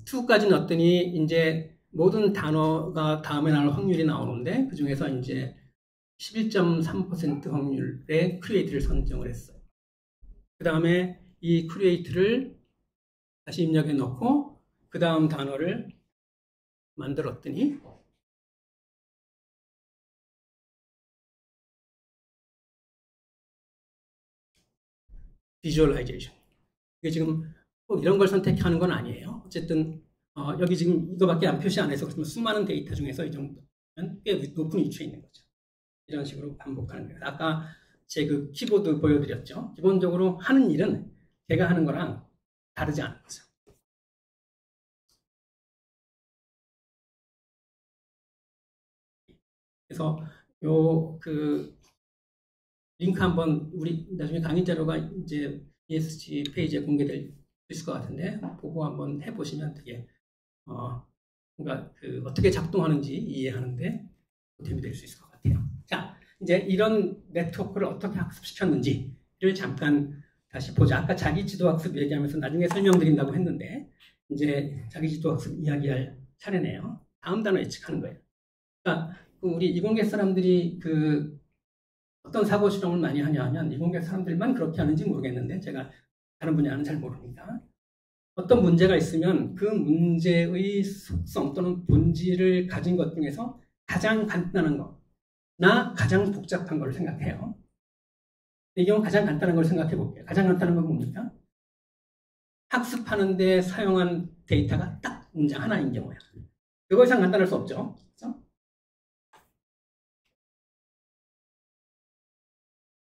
2까지 넣었더니 이제 모든 단어가 다음에 나올 확률이 나오는데 그 중에서 이제 11.3% 확률의 크리에이트를 선정을 했어요. 그 다음에 이 크리에이트를 다시 입력해 놓고 그 다음 단어를 만들었더니 비주얼라이제이션. 이게 지금 꼭 이런 걸 선택하는 건 아니에요. 어쨌든 여기 지금 이거밖에 안 표시 안 해서 그렇지만 수많은 데이터 중에서 이 정도면 꽤 높은 위치에 있는 거죠. 이런 식으로 반복하는 거예요. 아까 제 그 키보드 보여드렸죠. 기본적으로 하는 일은 제가 하는 거랑 다르지 않은 거죠. 그래서 요 그 링크 한번 우리 나중에 강의 자료가 이제 ESG 페이지에 공개될 있을 것 같은데 보고 한번 해보시면 되게 뭔가 그 어떻게 작동하는지 이해하는데 도움이 될 수 있을 것 같아요. 자, 이제 이런 네트워크를 어떻게 학습시켰는지를 잠깐 다시 보자. 아까 자기지도학습 얘기하면서 나중에 설명드린다고 했는데 이제 자기지도학습 이야기할 차례네요. 다음 단어 예측하는 거예요. 그러니까 우리 이공계 사람들이 그 어떤 사고 실험을 많이 하냐 하면 이공계 사람들만 그렇게 하는지 모르겠는데 제가 다른 분야는 잘 모르니까 어떤 문제가 있으면 그 문제의 속성 또는 본질을 가진 것 중에서 가장 간단한 거나 가장 복잡한 걸 생각해요. 이 경우 가장 간단한 걸 생각해 볼게요. 가장 간단한 건 뭡니까? 학습하는데 사용한 데이터가 딱 문장 하나인 경우야. 그거 이상 간단할 수 없죠.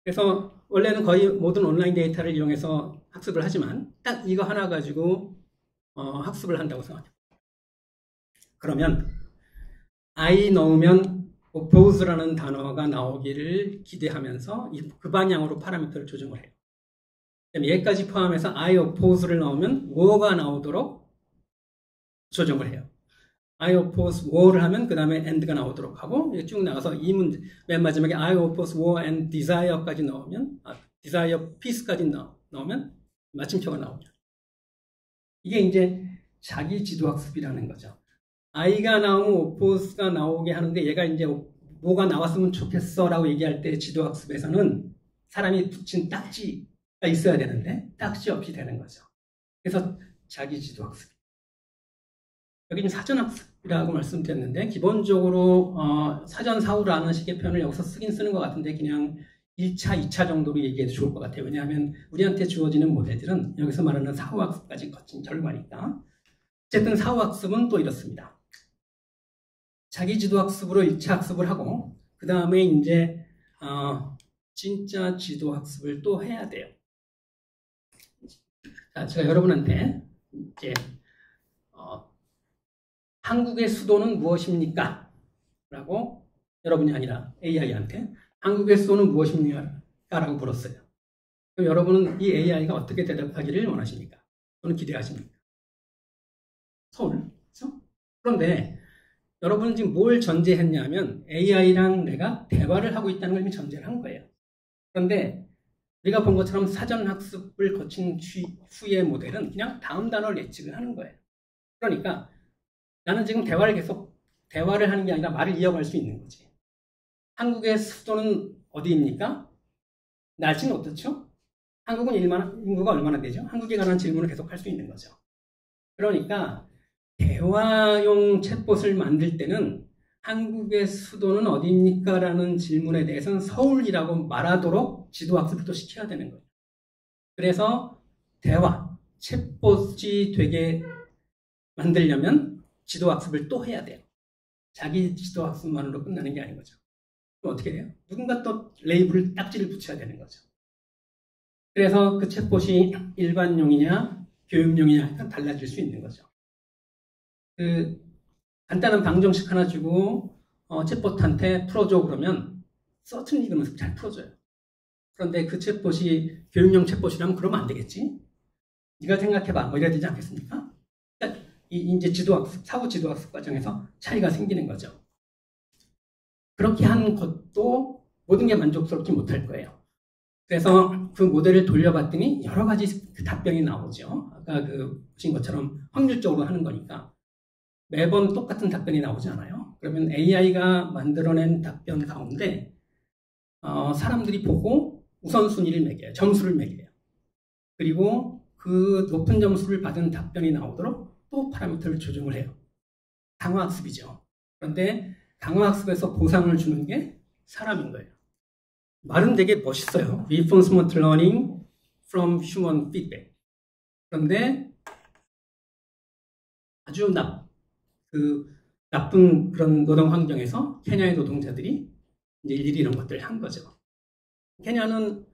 그래서 원래는 거의 모든 온라인 데이터를 이용해서 학습을 하지만 딱 이거 하나 가지고 학습을 한다고 생각해요. 그러면 I 넣으면 oppose라는 단어가 나오기를 기대하면서 그 방향으로 파라미터를 조정을 해요. 얘까지 포함해서 I oppose를 넣으면 war가 나오도록 조정을 해요. I oppose war를 하면 그 다음에 and가 나오도록 하고 쭉 나가서 이 문제 맨 마지막에 I oppose war and desire까지 넣으면 desire peace까지 넣으면 마침표가 나오죠. 이게 이제 자기 지도학습이라는 거죠. I가 나오면 oppose가 나오게 하는데 얘가 이제 뭐가 나왔으면 좋겠어 라고 얘기할 때 지도학습에서는 사람이 붙인 딱지가 있어야 되는데 딱지 없이 되는 거죠. 그래서 자기 지도학습. 여기는 사전학습이라고 말씀드렸는데 기본적으로 사전 사후라는 식의 표현을 여기서 쓰긴 쓰는 것 같은데 그냥 1차, 2차 정도로 얘기해도 좋을 것 같아요. 왜냐하면 우리한테 주어지는 모델들은 여기서 말하는 사후학습까지 거친 결과니까. 어쨌든 사후학습은 또 이렇습니다. 자기 지도학습으로 1차 학습을 하고 그 다음에 이제 진짜 지도학습을 또 해야 돼요. 자, 제가 여러분한테 이제 한국의 수도는 무엇입니까? 라고 여러분이 아니라 AI한테 한국의 수도는 무엇입니까? 라고 물었어요. 그럼 여러분은 이 AI가 어떻게 대답하기를 원하십니까? 또는 기대하십니까? 서울. 그렇죠? 그런데 여러분은 지금 뭘 전제했냐면 AI랑 내가 대화를 하고 있다는 걸 이미 전제를 한 거예요. 그런데 우리가 본 것처럼 사전학습을 거친 후의 모델은 그냥 다음 단어를 예측을 하는 거예요. 그러니까 나는 지금 대화를 하는 게 아니라 말을 이어갈 수 있는 거지. 한국의 수도는 어디입니까? 날씨는 어떻죠? 한국은 인구가 얼마나 되죠? 한국에 관한 질문을 계속 할 수 있는 거죠. 그러니까 대화용 챗봇을 만들 때는 한국의 수도는 어디입니까? 라는 질문에 대해서는 서울이라고 말하도록 지도학습을 또 시켜야 되는 거예요. 그래서 대화, 챗봇이 되게 만들려면 지도학습을 또 해야 돼요. 자기 지도학습만으로 끝나는 게 아닌 거죠. 그럼 어떻게 해요? 누군가 또 레이블을 딱지를 붙여야 되는 거죠. 그래서 그 챗봇이 일반용이냐 교육용이냐 달라질 수 있는 거죠. 그 간단한 방정식 하나 주고 챗봇한테 풀어줘 그러면 certainly 그러면서 잘 풀어줘요. 그런데 그 챗봇이 교육용 챗봇이라면 그러면 안 되겠지? 네가 생각해봐. 뭐 이래야 되지 않겠습니까? 이제 지도학습, 사후 지도학습 과정에서 차이가 생기는 거죠. 그렇게 한 것도 모든 게 만족스럽지 못할 거예요. 그래서 그 모델을 돌려봤더니 여러 가지 답변이 나오죠. 아까 보신 것처럼 확률적으로 하는 거니까 매번 똑같은 답변이 나오지 않아요. 그러면 AI가 만들어낸 답변 가운데 사람들이 보고 우선순위를 매겨요. 점수를 매겨요. 그리고 그 높은 점수를 받은 답변이 나오도록 또 파라미터를 조정을 해요. 강화학습이죠. 그런데 강화학습에서 보상을 주는 게 사람인 거예요. 말은 되게 멋있어요. Reinforcement Learning from Human Feedback. 그런데 아주 나쁜 그런 노동 환경에서 케냐의 노동자들이 이제 일일이 이런 것들을 한 거죠. 케냐는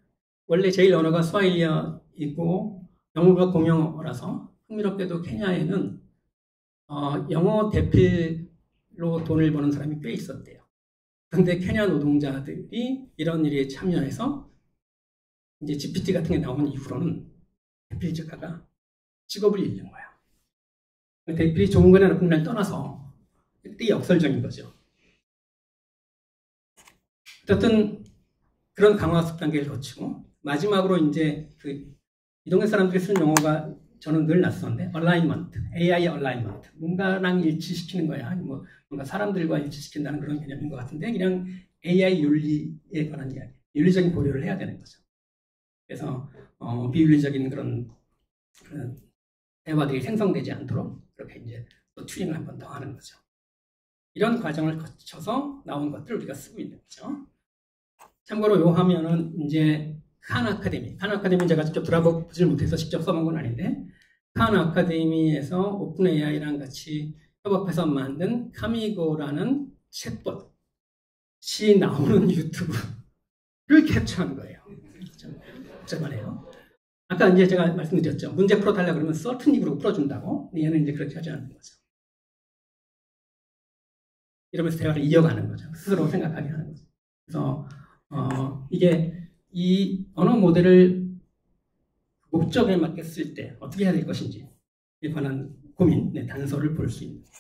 원래 제일 언어가 스와힐리어이고 영어가 공용어라서 흥미롭게도 케냐에는 영어 대필로 돈을 버는 사람이 꽤 있었대요. 그런데 케냐 노동자들이 이런 일에 참여해서 이제 GPT 같은 게 나온 이후로는 대필 작가가 직업을 잃는 거야. 대필이 좋은 거나 나쁜 걸 떠나서 되게 역설적인 거죠. 어쨌든 그런 강화학습 단계를 거치고 마지막으로 이제 이동네 사람들이 쓰는 용어가 저는 늘 낯선데 alignment, AI alignment, 뭔가랑 일치시키는 거야. 뭔가 사람들과 일치시킨다는 그런 개념인 것 같은데 그냥 AI 윤리에 관한 이야기, 윤리적인 고려를 해야 되는 거죠. 그래서 비윤리적인 그런 대화들이 생성되지 않도록 그렇게 이제 또 튜닝을 한 번 더 하는 거죠. 이런 과정을 거쳐서 나온 것들을 우리가 쓰고 있는 거죠. 참고로 요 화면은 이제 칸 아카데미 제가 직접 들어보질 못해서 직접 써본 건 아닌데 칸 아카데미에서 오픈 AI랑 같이 협업해서 만든 카미고라는 챗봇이 나오는 유튜브를 캡처한 거예요. 좀 복잡하네요. 아까 이제 제가 말씀드렸죠. 문제 풀어달라 그러면 certainly로 풀어준다고. 얘는 이제 그렇게 하지 않는 거죠. 이러면서 대화를 이어가는 거죠. 스스로 생각하게 하는 거죠. 그래서 이게 이 언어 모델을 목적에 맞게 쓸 때 어떻게 해야 될 것인지에 관한 고민, 단서를 볼 수 있는 거죠.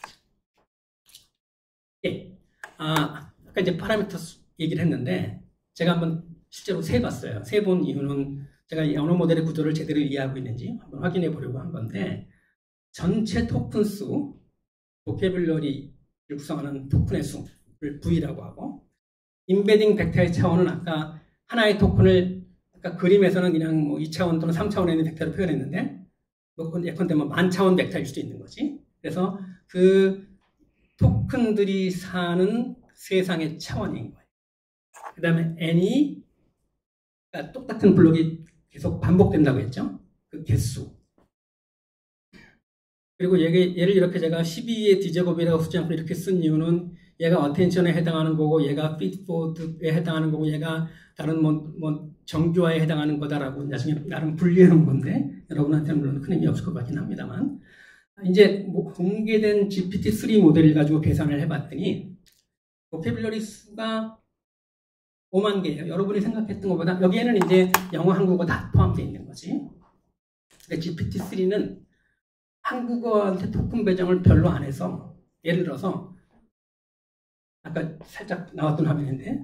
예. 아까 이제 파라미터 얘기를 했는데 제가 한번 실제로 세봤어요. 세본 이유는 제가 이 언어 모델의 구조를 제대로 이해하고 있는지 한번 확인해 보려고 한 건데 전체 토큰 수, 보캐뷸러리를 구성하는 토큰의 수를 V라고 하고 인베딩 벡터의 차원은 아까 하나의 토큰을 아까 그림에서는 그냥 뭐 2차원 또는 3차원에 있는 벡터로 표현했는데 예컨대 뭐 만차원 벡터일 수도 있는 거지. 그래서 그 토큰들이 사는 세상의 차원인 거예요. 그 다음에 n이 그러니까 똑같은 블록이 계속 반복된다고 했죠. 그 개수. 그리고 얘를 이렇게 제가 12의 D제곱이라고 쓰지 않고 이렇게 쓴 이유는 얘가 어텐션에 해당하는 거고 얘가 피드포드에 해당하는 거고 얘가 다른 뭐 정교화에 해당하는 거다라고 나중에 나름 분리해 놓은 건데 여러분한테는 물론 큰 의미 없을 것 같긴 합니다만 이제 뭐 공개된 GPT-3 모델을 가지고 계산을 해봤더니 보캐뷸러리 수가 5만 개예요. 여러분이 생각했던 것보다 여기에는 이제 영어, 한국어 다 포함되어 있는 거지. 근데 GPT-3는 한국어한테 토큰 배정을 별로 안 해서 예를 들어서 아까 살짝 나왔던 화면인데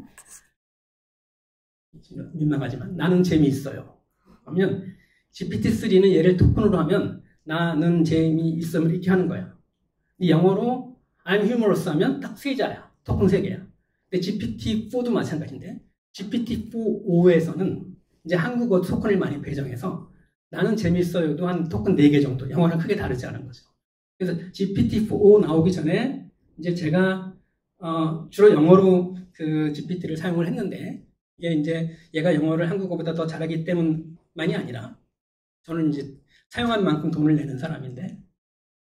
민망하지만 나는 재미있어요. 그러면 GPT-3는 얘를 토큰으로 하면 나는 재미있음을 이렇게 하는 거야. 영어로 I'm humorous 하면 딱 3자야. 토큰 3개야. 근데 GPT-4도 마찬가지인데 GPT-4.5에서는 이제 한국어 토큰을 많이 배정해서 나는 재밌어요도 한 토큰 4개 정도. 영어랑 크게 다르지 않은 거죠. 그래서 GPT-4 나오기 전에 이제 제가 주로 영어로 그 GPT를 사용을 했는데 이게 이제 얘가 영어를 한국어보다 더 잘하기 때문만이 아니라 저는 이제 사용한 만큼 돈을 내는 사람인데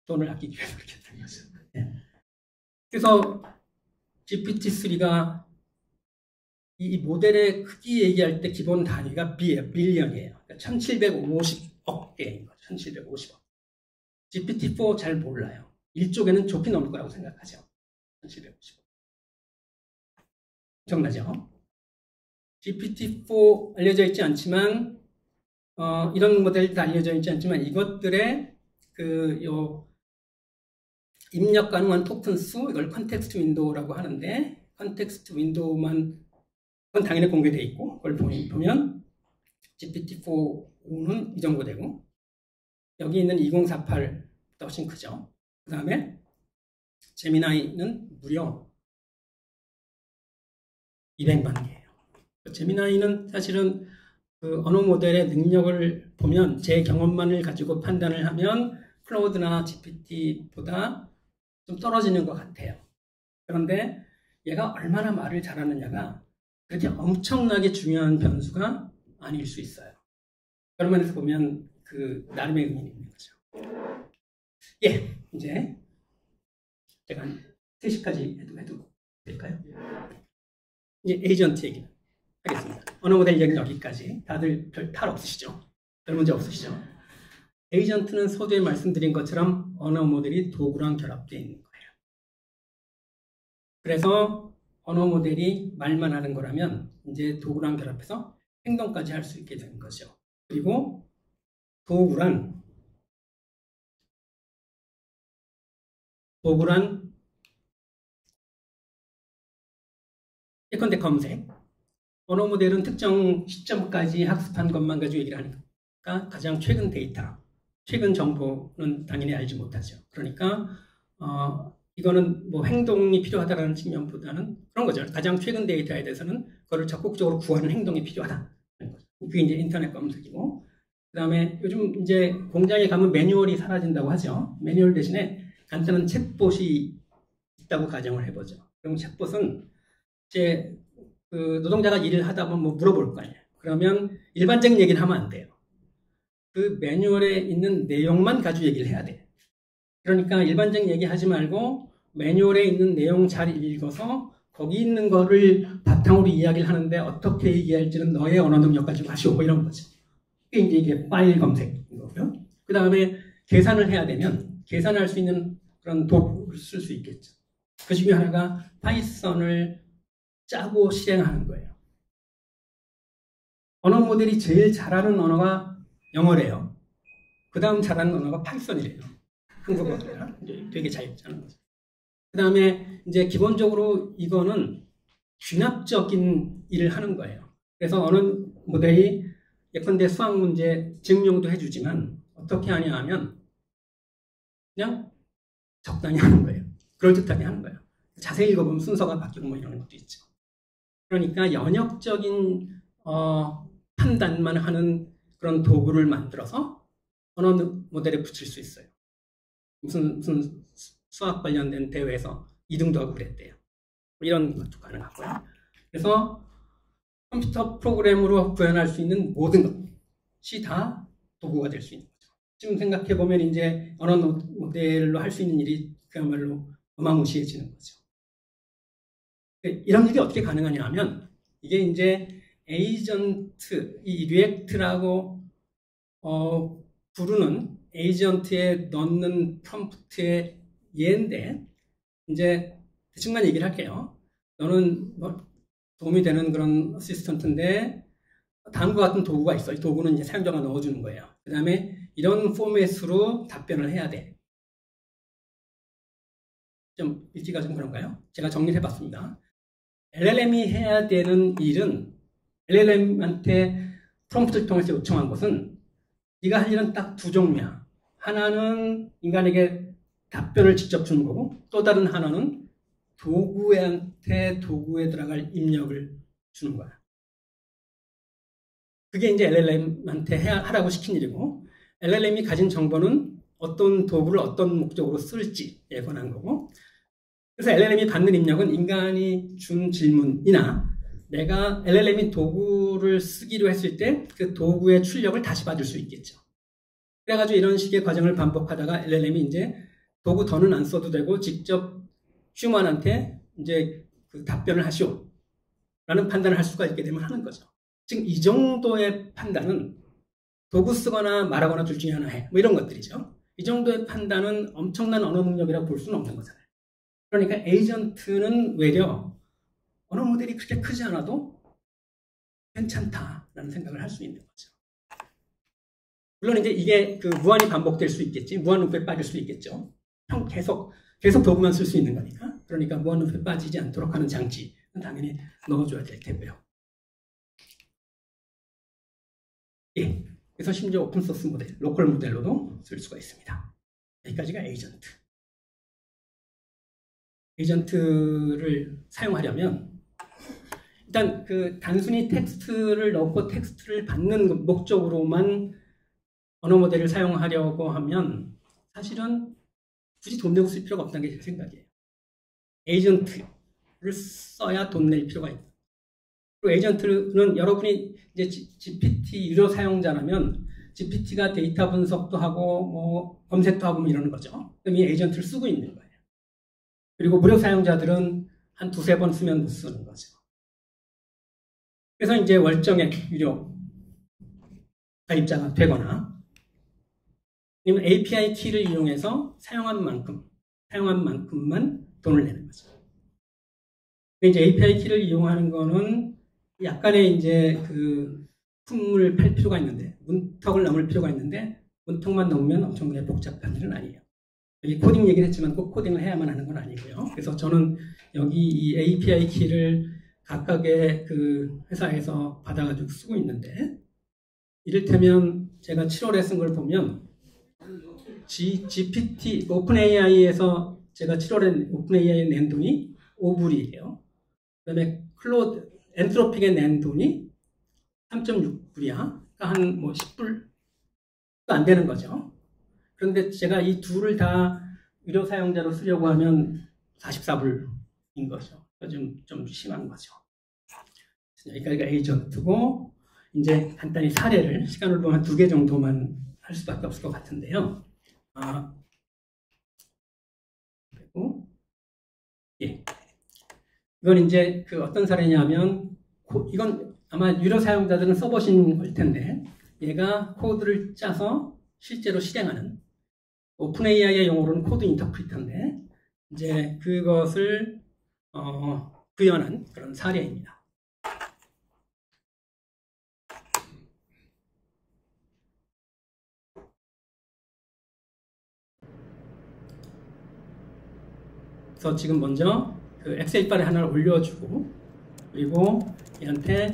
돈을 아끼기 위해서 그렇게 했던 거죠. 네. 그래서 GPT-3가 이 모델의 크기 얘기할 때 기본 단위가 빌리언이에요. 그러니까 1750억 개인 거죠. 1750억. GPT-4 잘 몰라요. 1쪽에는 좁히 넘을 거라고 생각하죠. 1750억. 엄청나죠? GPT-4 알려져 있지 않지만 이런 모델도 알려져 있지 않지만 이것들의 입력 가능한 토큰 수 이걸 컨텍스트 윈도우라고 하는데 컨텍스트 윈도우만 그건 당연히 공개되어 있고 그걸 보면 GPT-4는 이 정도 되고 여기 있는 2048보다 훨씬 크죠. 그 다음에 제미나이는 무려 200만 개예요. 제미나이는 사실은 그 언어 모델의 능력을 보면 제 경험만을 가지고 판단을 하면 클라우드나 GPT보다 좀 떨어지는 것 같아요. 그런데 얘가 얼마나 말을 잘하느냐가 그렇게 엄청나게 중요한 변수가 아닐 수 있어요. 그런 면에서 보면 그 나름의 의미는 있는 거죠. 예, 이제 제가 한 3시까지 해도 될까요? 이제 에이전트 얘기 하겠습니다. 언어 모델 얘기는 여기까지. 다들 별 탈 없으시죠? 별 문제 없으시죠? 에이전트는 서두에 말씀드린 것처럼 언어 모델이 도구랑 결합되어 있는 거예요. 그래서 언어 모델이 말만 하는 거라면 이제 도구랑 결합해서 행동까지 할 수 있게 되는 거죠. 그리고 도구란 예컨대 검색. 언어 모델은 특정 시점까지 학습한 것만 가지고 얘기를 하니까 가장 최근 데이터, 최근 정보는 당연히 알지 못하죠. 그러니까 이거는 뭐 행동이 필요하다는 측면보다는 그런 거죠. 가장 최근 데이터에 대해서는 그거를 적극적으로 구하는 행동이 필요하다. 그게 이제 인터넷 검색이고, 그 다음에 요즘 이제 공장에 가면 매뉴얼이 사라진다고 하죠. 매뉴얼 대신에 간단한 챗봇이 있다고 가정을 해보죠. 그럼 챗봇은 이제 그 노동자가 일을 하다 보면 뭐 물어볼 거 아니에요. 그러면 일반적인 얘기를 하면 안 돼요. 그 매뉴얼에 있는 내용만 가지고 얘기를 해야 돼. 그러니까 일반적인 얘기 하지 말고 매뉴얼에 있는 내용 잘 읽어서 거기 있는 거를 바탕으로 이야기를 하는데 어떻게 얘기할지는 너의 언어 능력 가지고 하시오. 뭐 이런 거죠. 이게 파일 검색인 거고요. 그 다음에 계산을 해야 되면 계산할 수 있는 그런 도구를 쓸 수 있겠죠. 그 중에 하나가 파이썬을 짜고 실행하는 거예요. 언어 모델이 제일 잘하는 언어가 영어래요. 그 다음 잘하는 언어가 파이썬이래요. 한국어가 되게 잘 짜는 거죠. 그 다음에 이제 기본적으로 이거는 귀납적인 일을 하는 거예요. 그래서 언어 모델이 예컨대 수학 문제 증명도 해주지만 어떻게 하냐 하면 그냥 적당히 하는 거예요. 그럴듯하게 하는 거예요. 자세히 읽어보면 순서가 바뀌고 뭐 이런 것도 있죠. 그러니까 연역적인 판단만 하는 그런 도구를 만들어서 언어 모델에 붙일 수 있어요. 무슨 수학 관련된 대회에서 2등도 하고 그랬대요. 이런 것도 가능하고요. 그래서 컴퓨터 프로그램으로 구현할 수 있는 모든 것이 다 도구가 될 수 있는 거죠. 지금 생각해보면 이제 언어 모델로 할 수 있는 일이 그야말로 어마무시해지는 거죠. 이런 일이 어떻게 가능하냐 하면 이게 이제 에이전트, 이 리액트라고 부르는 에이전트에 넣는 프롬프트의 예인데 이제 대충만 얘기를 할게요. 너는 뭐 도움이 되는 그런 어시스턴트인데 다음과 같은 도구가 있어. 이 도구는 이제 사용자가 넣어주는 거예요. 그 다음에 이런 포맷으로 답변을 해야 돼. 좀 읽기가 좀 그런가요? 제가 정리를 해봤습니다. LLM이 해야 되는 일은 LLM한테 프롬프트를 통해서 요청한 것은 네가 할 일은 딱 두 종류야. 하나는 인간에게 답변을 직접 주는 거고 또 다른 하나는 도구한테 도구에 들어갈 입력을 주는 거야. 그게 이제 LLM한테 하라고 시킨 일이고 LLM이 가진 정보는 어떤 도구를 어떤 목적으로 쓸지에 관한 거고 그래서 LLM이 받는 입력은 인간이 준 질문이나 내가 LLM이 도구를 쓰기로 했을 때 그 도구의 출력을 다시 받을 수 있겠죠. 그래가지고 이런 식의 과정을 반복하다가 LLM이 이제 도구 더는 안 써도 되고 직접 휴먼한테 이제 그 답변을 하시오. 라는 판단을 할 수가 있게 되면 하는 거죠. 지금 이 정도의 판단은 도구 쓰거나 말하거나 둘 중에 하나 해. 뭐 이런 것들이죠. 이 정도의 판단은 엄청난 언어 능력이라고 볼 수는 없는 거잖아요. 그러니까 에이전트는 외려 언어 모델이 그렇게 크지 않아도 괜찮다라는 생각을 할 수 있는 거죠. 물론 이제 이게 그 무한히 반복될 수 있겠지. 무한 루프에 빠질 수 있겠죠. 계속 도구만 쓸 수 있는 거니까. 그러니까 무한 루프에 빠지지 않도록 하는 장치는 당연히 넣어줘야 될 테고요. 예. 그래서 심지어 오픈소스 모델, 로컬 모델로도 쓸 수가 있습니다. 여기까지가 에이전트. 에이전트를 사용하려면 일단 그 단순히 텍스트를 넣고 텍스트를 받는 목적으로만 언어 모델을 사용하려고 하면 사실은 굳이 돈 내고 쓸 필요가 없다는 게 제 생각이에요. 에이전트를 써야 돈 낼 필요가 있다. 그리고 에이전트는 여러분이 이제 GPT 유료 사용자라면 GPT가 데이터 분석도 하고 뭐 검색도 하고 뭐 이러는 거죠. 그럼 이 에이전트를 쓰고 있는 거예요. 그리고 무료 사용자들은 한 두세 번 쓰면 못 쓰는 거죠. 그래서 이제 월정액 유료 가입자가 되거나 아니면 API 키를 이용해서 사용한 만큼만 돈을 내는 거죠. 근데 이제 API 키를 이용하는 거는 약간의 이제 그 품을 팔 필요가 있는데, 문턱을 넘을 필요가 있는데, 문턱만 넘으면 엄청나게 복잡한 일은 아니에요. 여기 코딩 얘기를 했지만 꼭 코딩을 해야만 하는 건 아니고요. 그래서 저는 여기 이 API 키를 각각의 그 회사에서 받아가지고 쓰고 있는데, 이를테면 제가 7월에 쓴 걸 보면, GPT, 오픈AI에서 제가 7월에 오픈AI에 낸 돈이 5불이에요. 그 다음에 엔트로픽에 낸 돈이 3.6불이야. 그러니까 한 뭐 10불도 안 되는 거죠. 그런데 제가 이 둘을 다 유료 사용자로 쓰려고 하면 44불인 거죠. 좀 심한 거죠. 여기까지가 에이전트고, 이제 간단히 사례를 시간을 보면 2개 정도만 할 수밖에 없을 것 같은데요. 그리고 예. 이건 이제 그 어떤 사례냐면 이건 아마 유료 사용자들은 써보신 걸 텐데 얘가 코드를 짜서 실제로 실행하는 오픈 AI의 용어로는 코드 인터프리터인데 이제 그것을 구현한 그런 사례입니다. 그래서 지금 먼저 그 엑셀 파일 하나를 올려주고 그리고 얘한테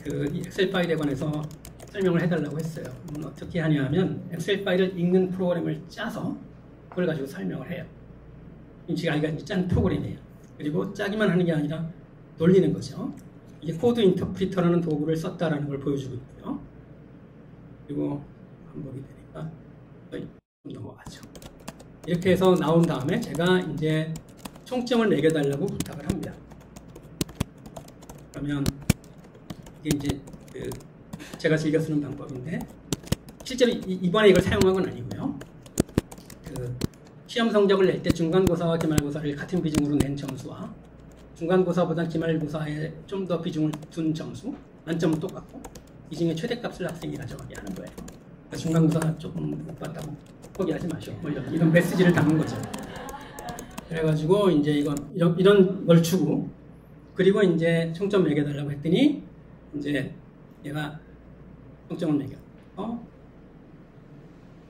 그 엑셀 파일에 관해서 설명을 해달라고 했어요. 어떻게 하냐면 엑셀 파일을 읽는 프로그램을 짜서 그걸 가지고 설명을 해요. 지금 아이가 짠 프로그램이에요. 그리고 짜기만 하는 게 아니라 돌리는 거죠. 이게 코드 인터프리터라는 도구를 썼다라는 걸 보여주고 있고요. 그리고 반복이 되니까 좀 넘어가죠. 이렇게 해서 나온 다음에 제가 이제 총점을 매겨달라고 부탁을 합니다. 그러면 이게 이제 제가 즐겨 쓰는 방법인데 실제로 이번에 이걸 사용한 건 아니고요. 그 시험 성적을 낼 때 중간고사와 기말고사를 같은 비중으로 낸 점수와 중간고사보다 기말고사에 좀 더 비중을 둔 점수 만점은 똑같고 이 중에 최대값을 학생이 가져가게 하는 거예요. 그러니까 중간고사 조금 못 봤다고 포기하지 마시오. 뭐 이런 메시지를 담은 거죠. 그래가지고 이제 이런 걸 주고 그리고 이제 총점 매겨달라고 했더니 이제 얘가 총점을 매겨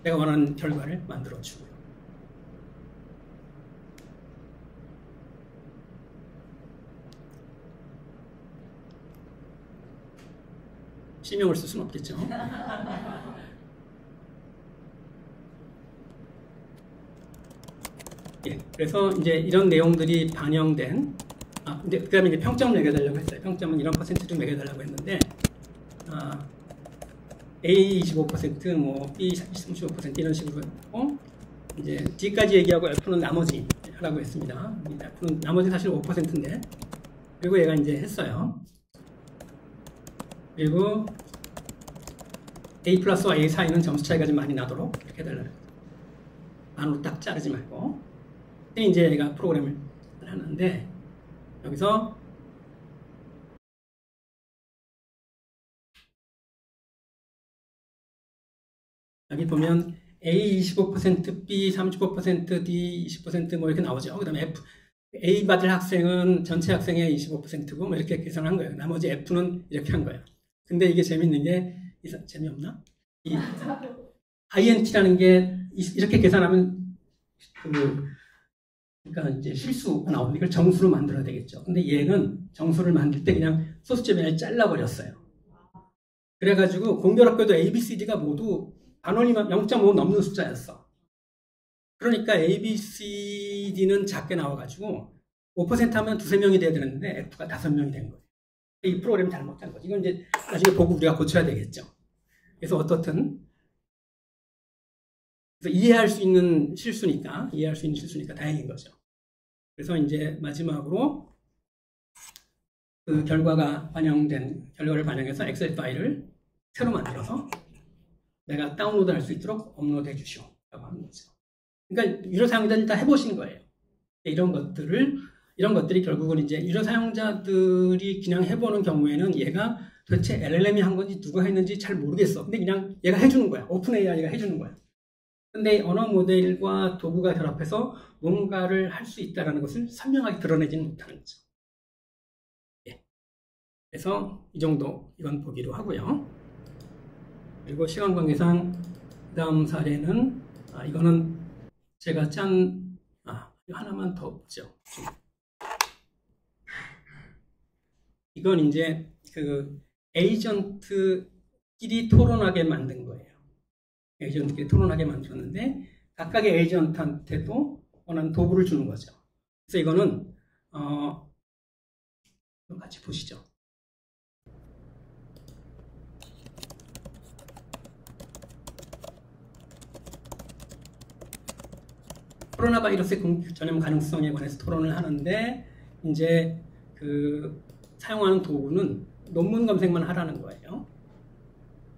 내가 원하는 결과를 만들어 주고요. 실명을 쓸 수는 없겠죠. 예, 그래서 이제 이런 내용들이 반영된 근데 그 다음에 이제 평점을 매겨달라고 했어요. 평점은 이런 퍼센트로 매겨달라고 했는데 A 25%, 뭐 B 35% 이런 식으로 했고 이제 D까지 얘기하고 F는 나머지 하라고 했습니다. F는 나머지 사실 5%인데 그리고 얘가 이제 했어요. 그리고 A 플러스와 A 사이는 점수 차이가 좀 많이 나도록 이렇게 해달라고 했어요. 안으로 딱 자르지 말고 이제 얘가 프로그램을 하는데 여기서 여기 보면 A 25%, B 35%, D 20% 뭐 이렇게 나오죠. 그 다음에 F, A 받을 학생은 전체 학생의 25%고 뭐 이렇게 계산한 거예요. 나머지 F는 이렇게 한 거예요. 근데 이게 재밌는 게 재미없나? 이 INT라는 게 이렇게 계산하면 그러니까 이제 실수가 나오는데 이걸 정수로 만들어야 되겠죠. 근데 얘는 정수를 만들 때 그냥 소수점을 잘라버렸어요. 그래가지고 공교롭게도 A, B, C, D가 모두 반원이면 0.5 넘는 숫자였어. 그러니까 A, B, C, D는 작게 나와가지고 5% 하면 2~3명이 돼야 되는데 F가 5명이 된 거예요. 이 프로그램 잘못한 거죠. 이건 이제 나중에 보고 우리가 고쳐야 되겠죠. 그래서 어떻든 그래서 이해할 수 있는 실수니까 다행인 거죠. 그래서 이제 마지막으로 그 결과를 반영해서 엑셀 파일을 새로 만들어서 내가 다운로드 할 수 있도록 업로드해 주시오 라고 하는 거죠. 그러니까 유료 사용자들이 다 해보신 거예요. 이런 것들이 결국은 이제 유료 사용자들이 그냥 해보는 경우에는 얘가 도대체 LLM이 한 건지 누가 했는지 잘 모르겠어. 근데 그냥 얘가 해주는 거야. 오픈 AI가 해주는 거야. 근데 언어 모델과 도구가 결합해서 뭔가를 할 수 있다는 것을 선명하게 드러내지는 못하는 거죠. 예. 그래서 이 정도 이건 보기로 하고요. 그리고 시간 관계상 그 다음 사례는 이거는 제가 짠 하나만 더 보죠. 이건 이제 그 에이전트끼리 토론하게 만든 거예요. 에이전트끼리 토론하게 만들었는데 각각의 에이전트한테도 원하는 도구를 주는 거죠. 그래서 이거는 같이 보시죠. 코로나 바이러스의 전염 가능성에 관해서 토론을 하는데 이제 그 사용하는 도구는 논문 검색만 하라는 거예요.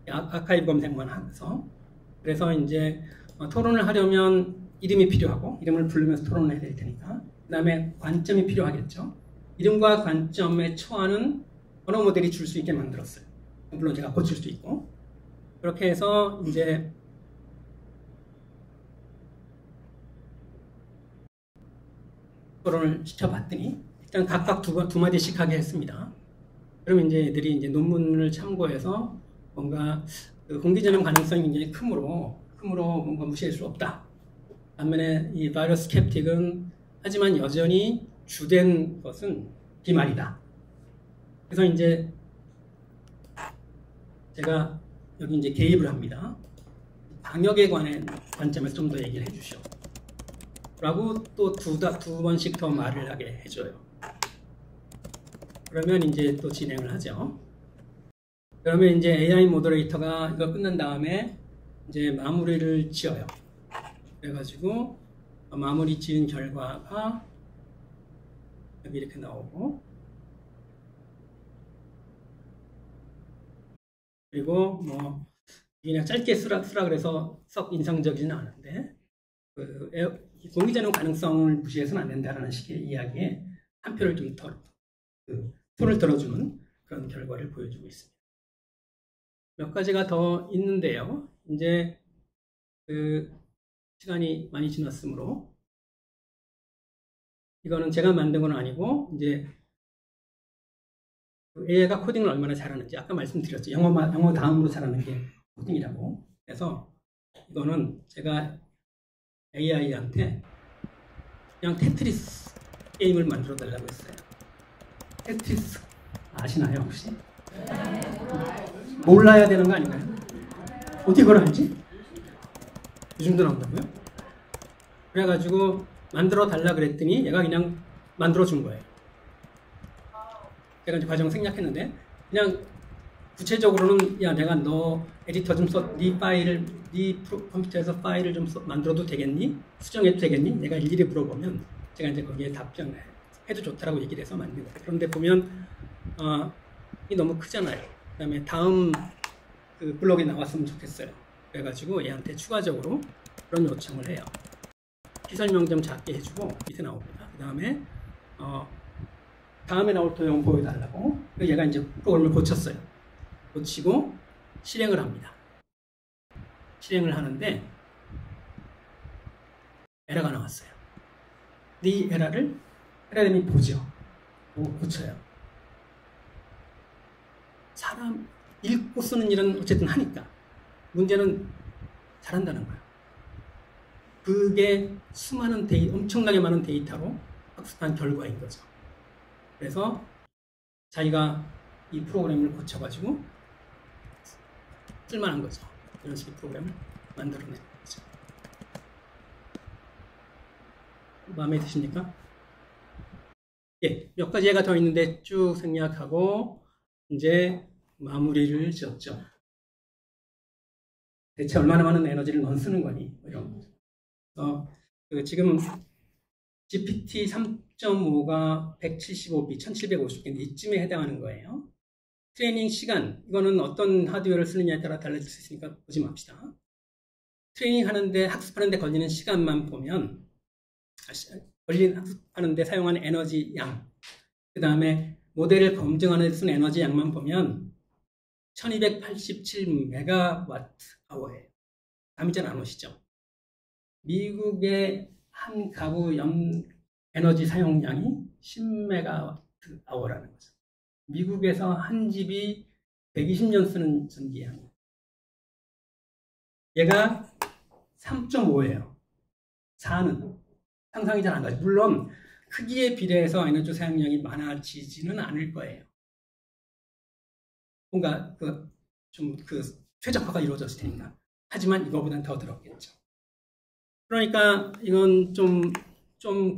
아카이브 검색만 하면서. 그래서 이제 토론을 하려면 이름이 필요하고, 이름을 부르면서 토론을 해야 될 테니까. 그 다음에 관점이 필요하겠죠. 이름과 관점에 처하는 언어 모델이 줄 수 있게 만들었어요. 물론 제가 고칠 수 있고. 그렇게 해서 이제 토론을 시켜봤더니 일단 각각 두 마디씩 하게 했습니다. 그러면 이제 애들이 이제 논문을 참고해서 뭔가 그 공기전염 가능성이 굉장히 크므로 뭔가 무시할 수 없다. 반면에 이 바이러스 스캡틱은 하지만 여전히 주된 것은 비말이다. 그래서 이제 제가 여기 이제 개입을 합니다. 방역에 관한 관점에서 좀 더 얘기를 해주시오. 라고 또 두 번씩 더 말을 하게 해줘요. 그러면 이제 또 진행을 하죠. 그러면 이제 AI 모더레이터가 이거 끝난 다음에 이제 마무리를 지어요. 그래가지고 마무리 지은 결과가 여기 이렇게 나오고, 그리고 뭐 그냥 짧게 쓰라 그래서 썩 인상적이지는 않은데, 공기전염 가능성을 무시해서는 안 된다라는 식의 이야기에 한 표를 좀 손을 들어주는 그런 결과를 보여주고 있습니다. 몇 가지가 더 있는데요. 이제 시간이 많이 지났으므로 이거는 제가 만든 건 아니고, 이제 AI가 코딩을 얼마나 잘하는지 아까 말씀드렸죠. 영어 다음으로 잘하는 게 코딩이라고. 그래서 이거는 제가 AI한테 그냥 테트리스 게임을 만들어 달라고 했어요. 테트리스 아시나요 혹시? 몰라야 되는 거 아닌가요? 어떻게 그걸 알지? 이 정도 나온다고요? 그래가지고 만들어 달라 그랬더니 얘가 그냥 만들어 준 거예요. 제가 이제 과정 생략했는데, 그냥 구체적으로는 야 내가 너 에디터 좀 써, 네 컴퓨터에서 파일을 좀 만들어도 되겠니? 수정해도 되겠니? 내가 일일이 물어보면 제가 이제 거기에 답변을 해도 좋다라고 얘기를 해서 만든 거예요. 그런데 보면 이 너무 크잖아요. 그다음에 다음 그 블록에 나왔으면 좋겠어요. 그래가지고 얘한테 추가적으로 그런 요청을 해요. 피설명 좀 작게 해주고 밑에 나옵니다. 그 다음에 다음에 나올 도형 보여달라고. 얘가 이제 프로그램을 고쳤어요. 고치고 실행을 합니다. 실행을 하는데 에러가 나왔어요. 이 에러를 프로그램이 보죠. 보고 고쳐요. 사람 읽고 쓰는 일은 어쨌든 하니까 문제는 잘한다는 거예요. 그게 수많은 엄청나게 많은 데이터로 학습한 결과인 거죠. 그래서 자기가 이 프로그램을 고쳐가지고 쓸만한 거죠. 이런 식의 프로그램을 만들어내는 거죠. 마음에 드십니까? 예, 몇 가지가 더 있는데 쭉 생략하고 이제 마무리를 지었죠. 대체 얼마나 많은 에너지를 넌 쓰는 거니? 이런 거. 지금 GPT 3.5가 175B, 1750개인데 이쯤에 해당하는 거예요. 트레이닝 시간, 이거는 어떤 하드웨어를 쓰느냐에 따라 달라질 수 있으니까 보지 맙시다. 트레이닝 하는데, 학습하는데 걸리는 시간만 보면, 학습하는데 사용하는 에너지 양, 그 다음에 모델을 검증하는 데 쓴 에너지 양만 보면 1287MWh예요. 감이 잘 안 오시죠? 미국의 한 가구 연 에너지 사용량이 10MWh라는 거죠. 미국에서 한 집이 120년 쓰는 전기량이에요. 얘가 3.5예요. 4는 상상이 잘 안 가죠. 물론 크기에 비례해서 에너지 사용량이 많아지지는 않을 거예요. 뭔가 최적화가 이루어졌을 테니까. 하지만 이거보다는 더 들었겠죠. 그러니까 이건 좀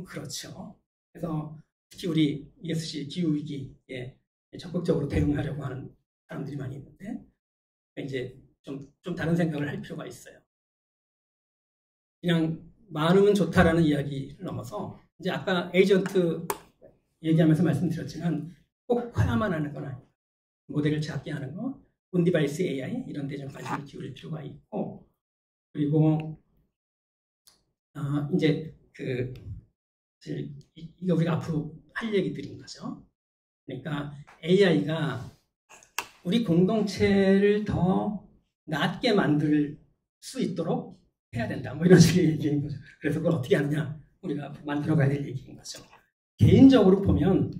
그렇죠. 그래서 특히 우리 ESG 기후위기에 적극적으로 대응하려고 하는 사람들이 많이 있는데, 이제 좀 다른 생각을 할 필요가 있어요. 그냥 많으면 좋다라는 이야기를 넘어서, 이제 아까 에이전트 얘기하면서 말씀드렸지만 꼭 커야만 하는 건 아니에요. 모델을 작게 하는 거, 온디바이스 AI 이런 데 좀 관심을 기울일 필요가 있고, 그리고 이제 이게 우리가 앞으로 할 얘기들인 거죠. 그러니까 AI가 우리 공동체를 더 낫게 만들 수 있도록 해야 된다. 뭐 이런 식의 얘기인 거죠. 그래서 그걸 어떻게 하느냐, 우리가 만들어가야 될 얘기인 거죠. 개인적으로 보면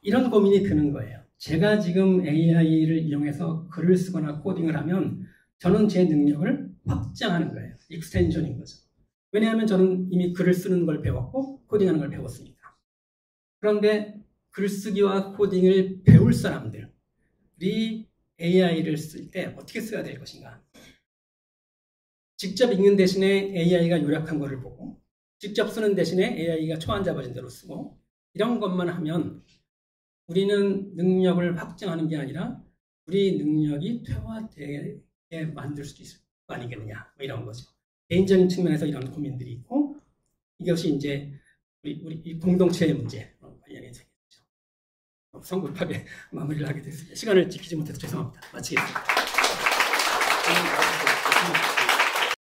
이런 고민이 드는 거예요. 제가 지금 AI를 이용해서 글을 쓰거나 코딩을 하면 저는 제 능력을 확장하는 거예요. 익스텐션인 거죠. 왜냐하면 저는 이미 글을 쓰는 걸 배웠고 코딩하는 걸 배웠으니까. 그런데 글쓰기와 코딩을 배울 사람들이 AI를 쓸 때 어떻게 써야 될 것인가. 직접 읽는 대신에 AI가 요약한 거를 보고, 직접 쓰는 대신에 AI가 초안 잡아진 대로 쓰고, 이런 것만 하면 우리는 능력을 확장하는 게 아니라 우리 능력이 퇴화되게 만들 수도 있을 거 아니겠느냐, 뭐 이런 거죠. 개인적인 측면에서 이런 고민들이 있고, 이것이 이제 우리 공동체의 문제 관련이 되겠죠. 성급하게 마무리를 하게 됐습니다. 시간을 지키지 못해서 죄송합니다. 마치겠습니다.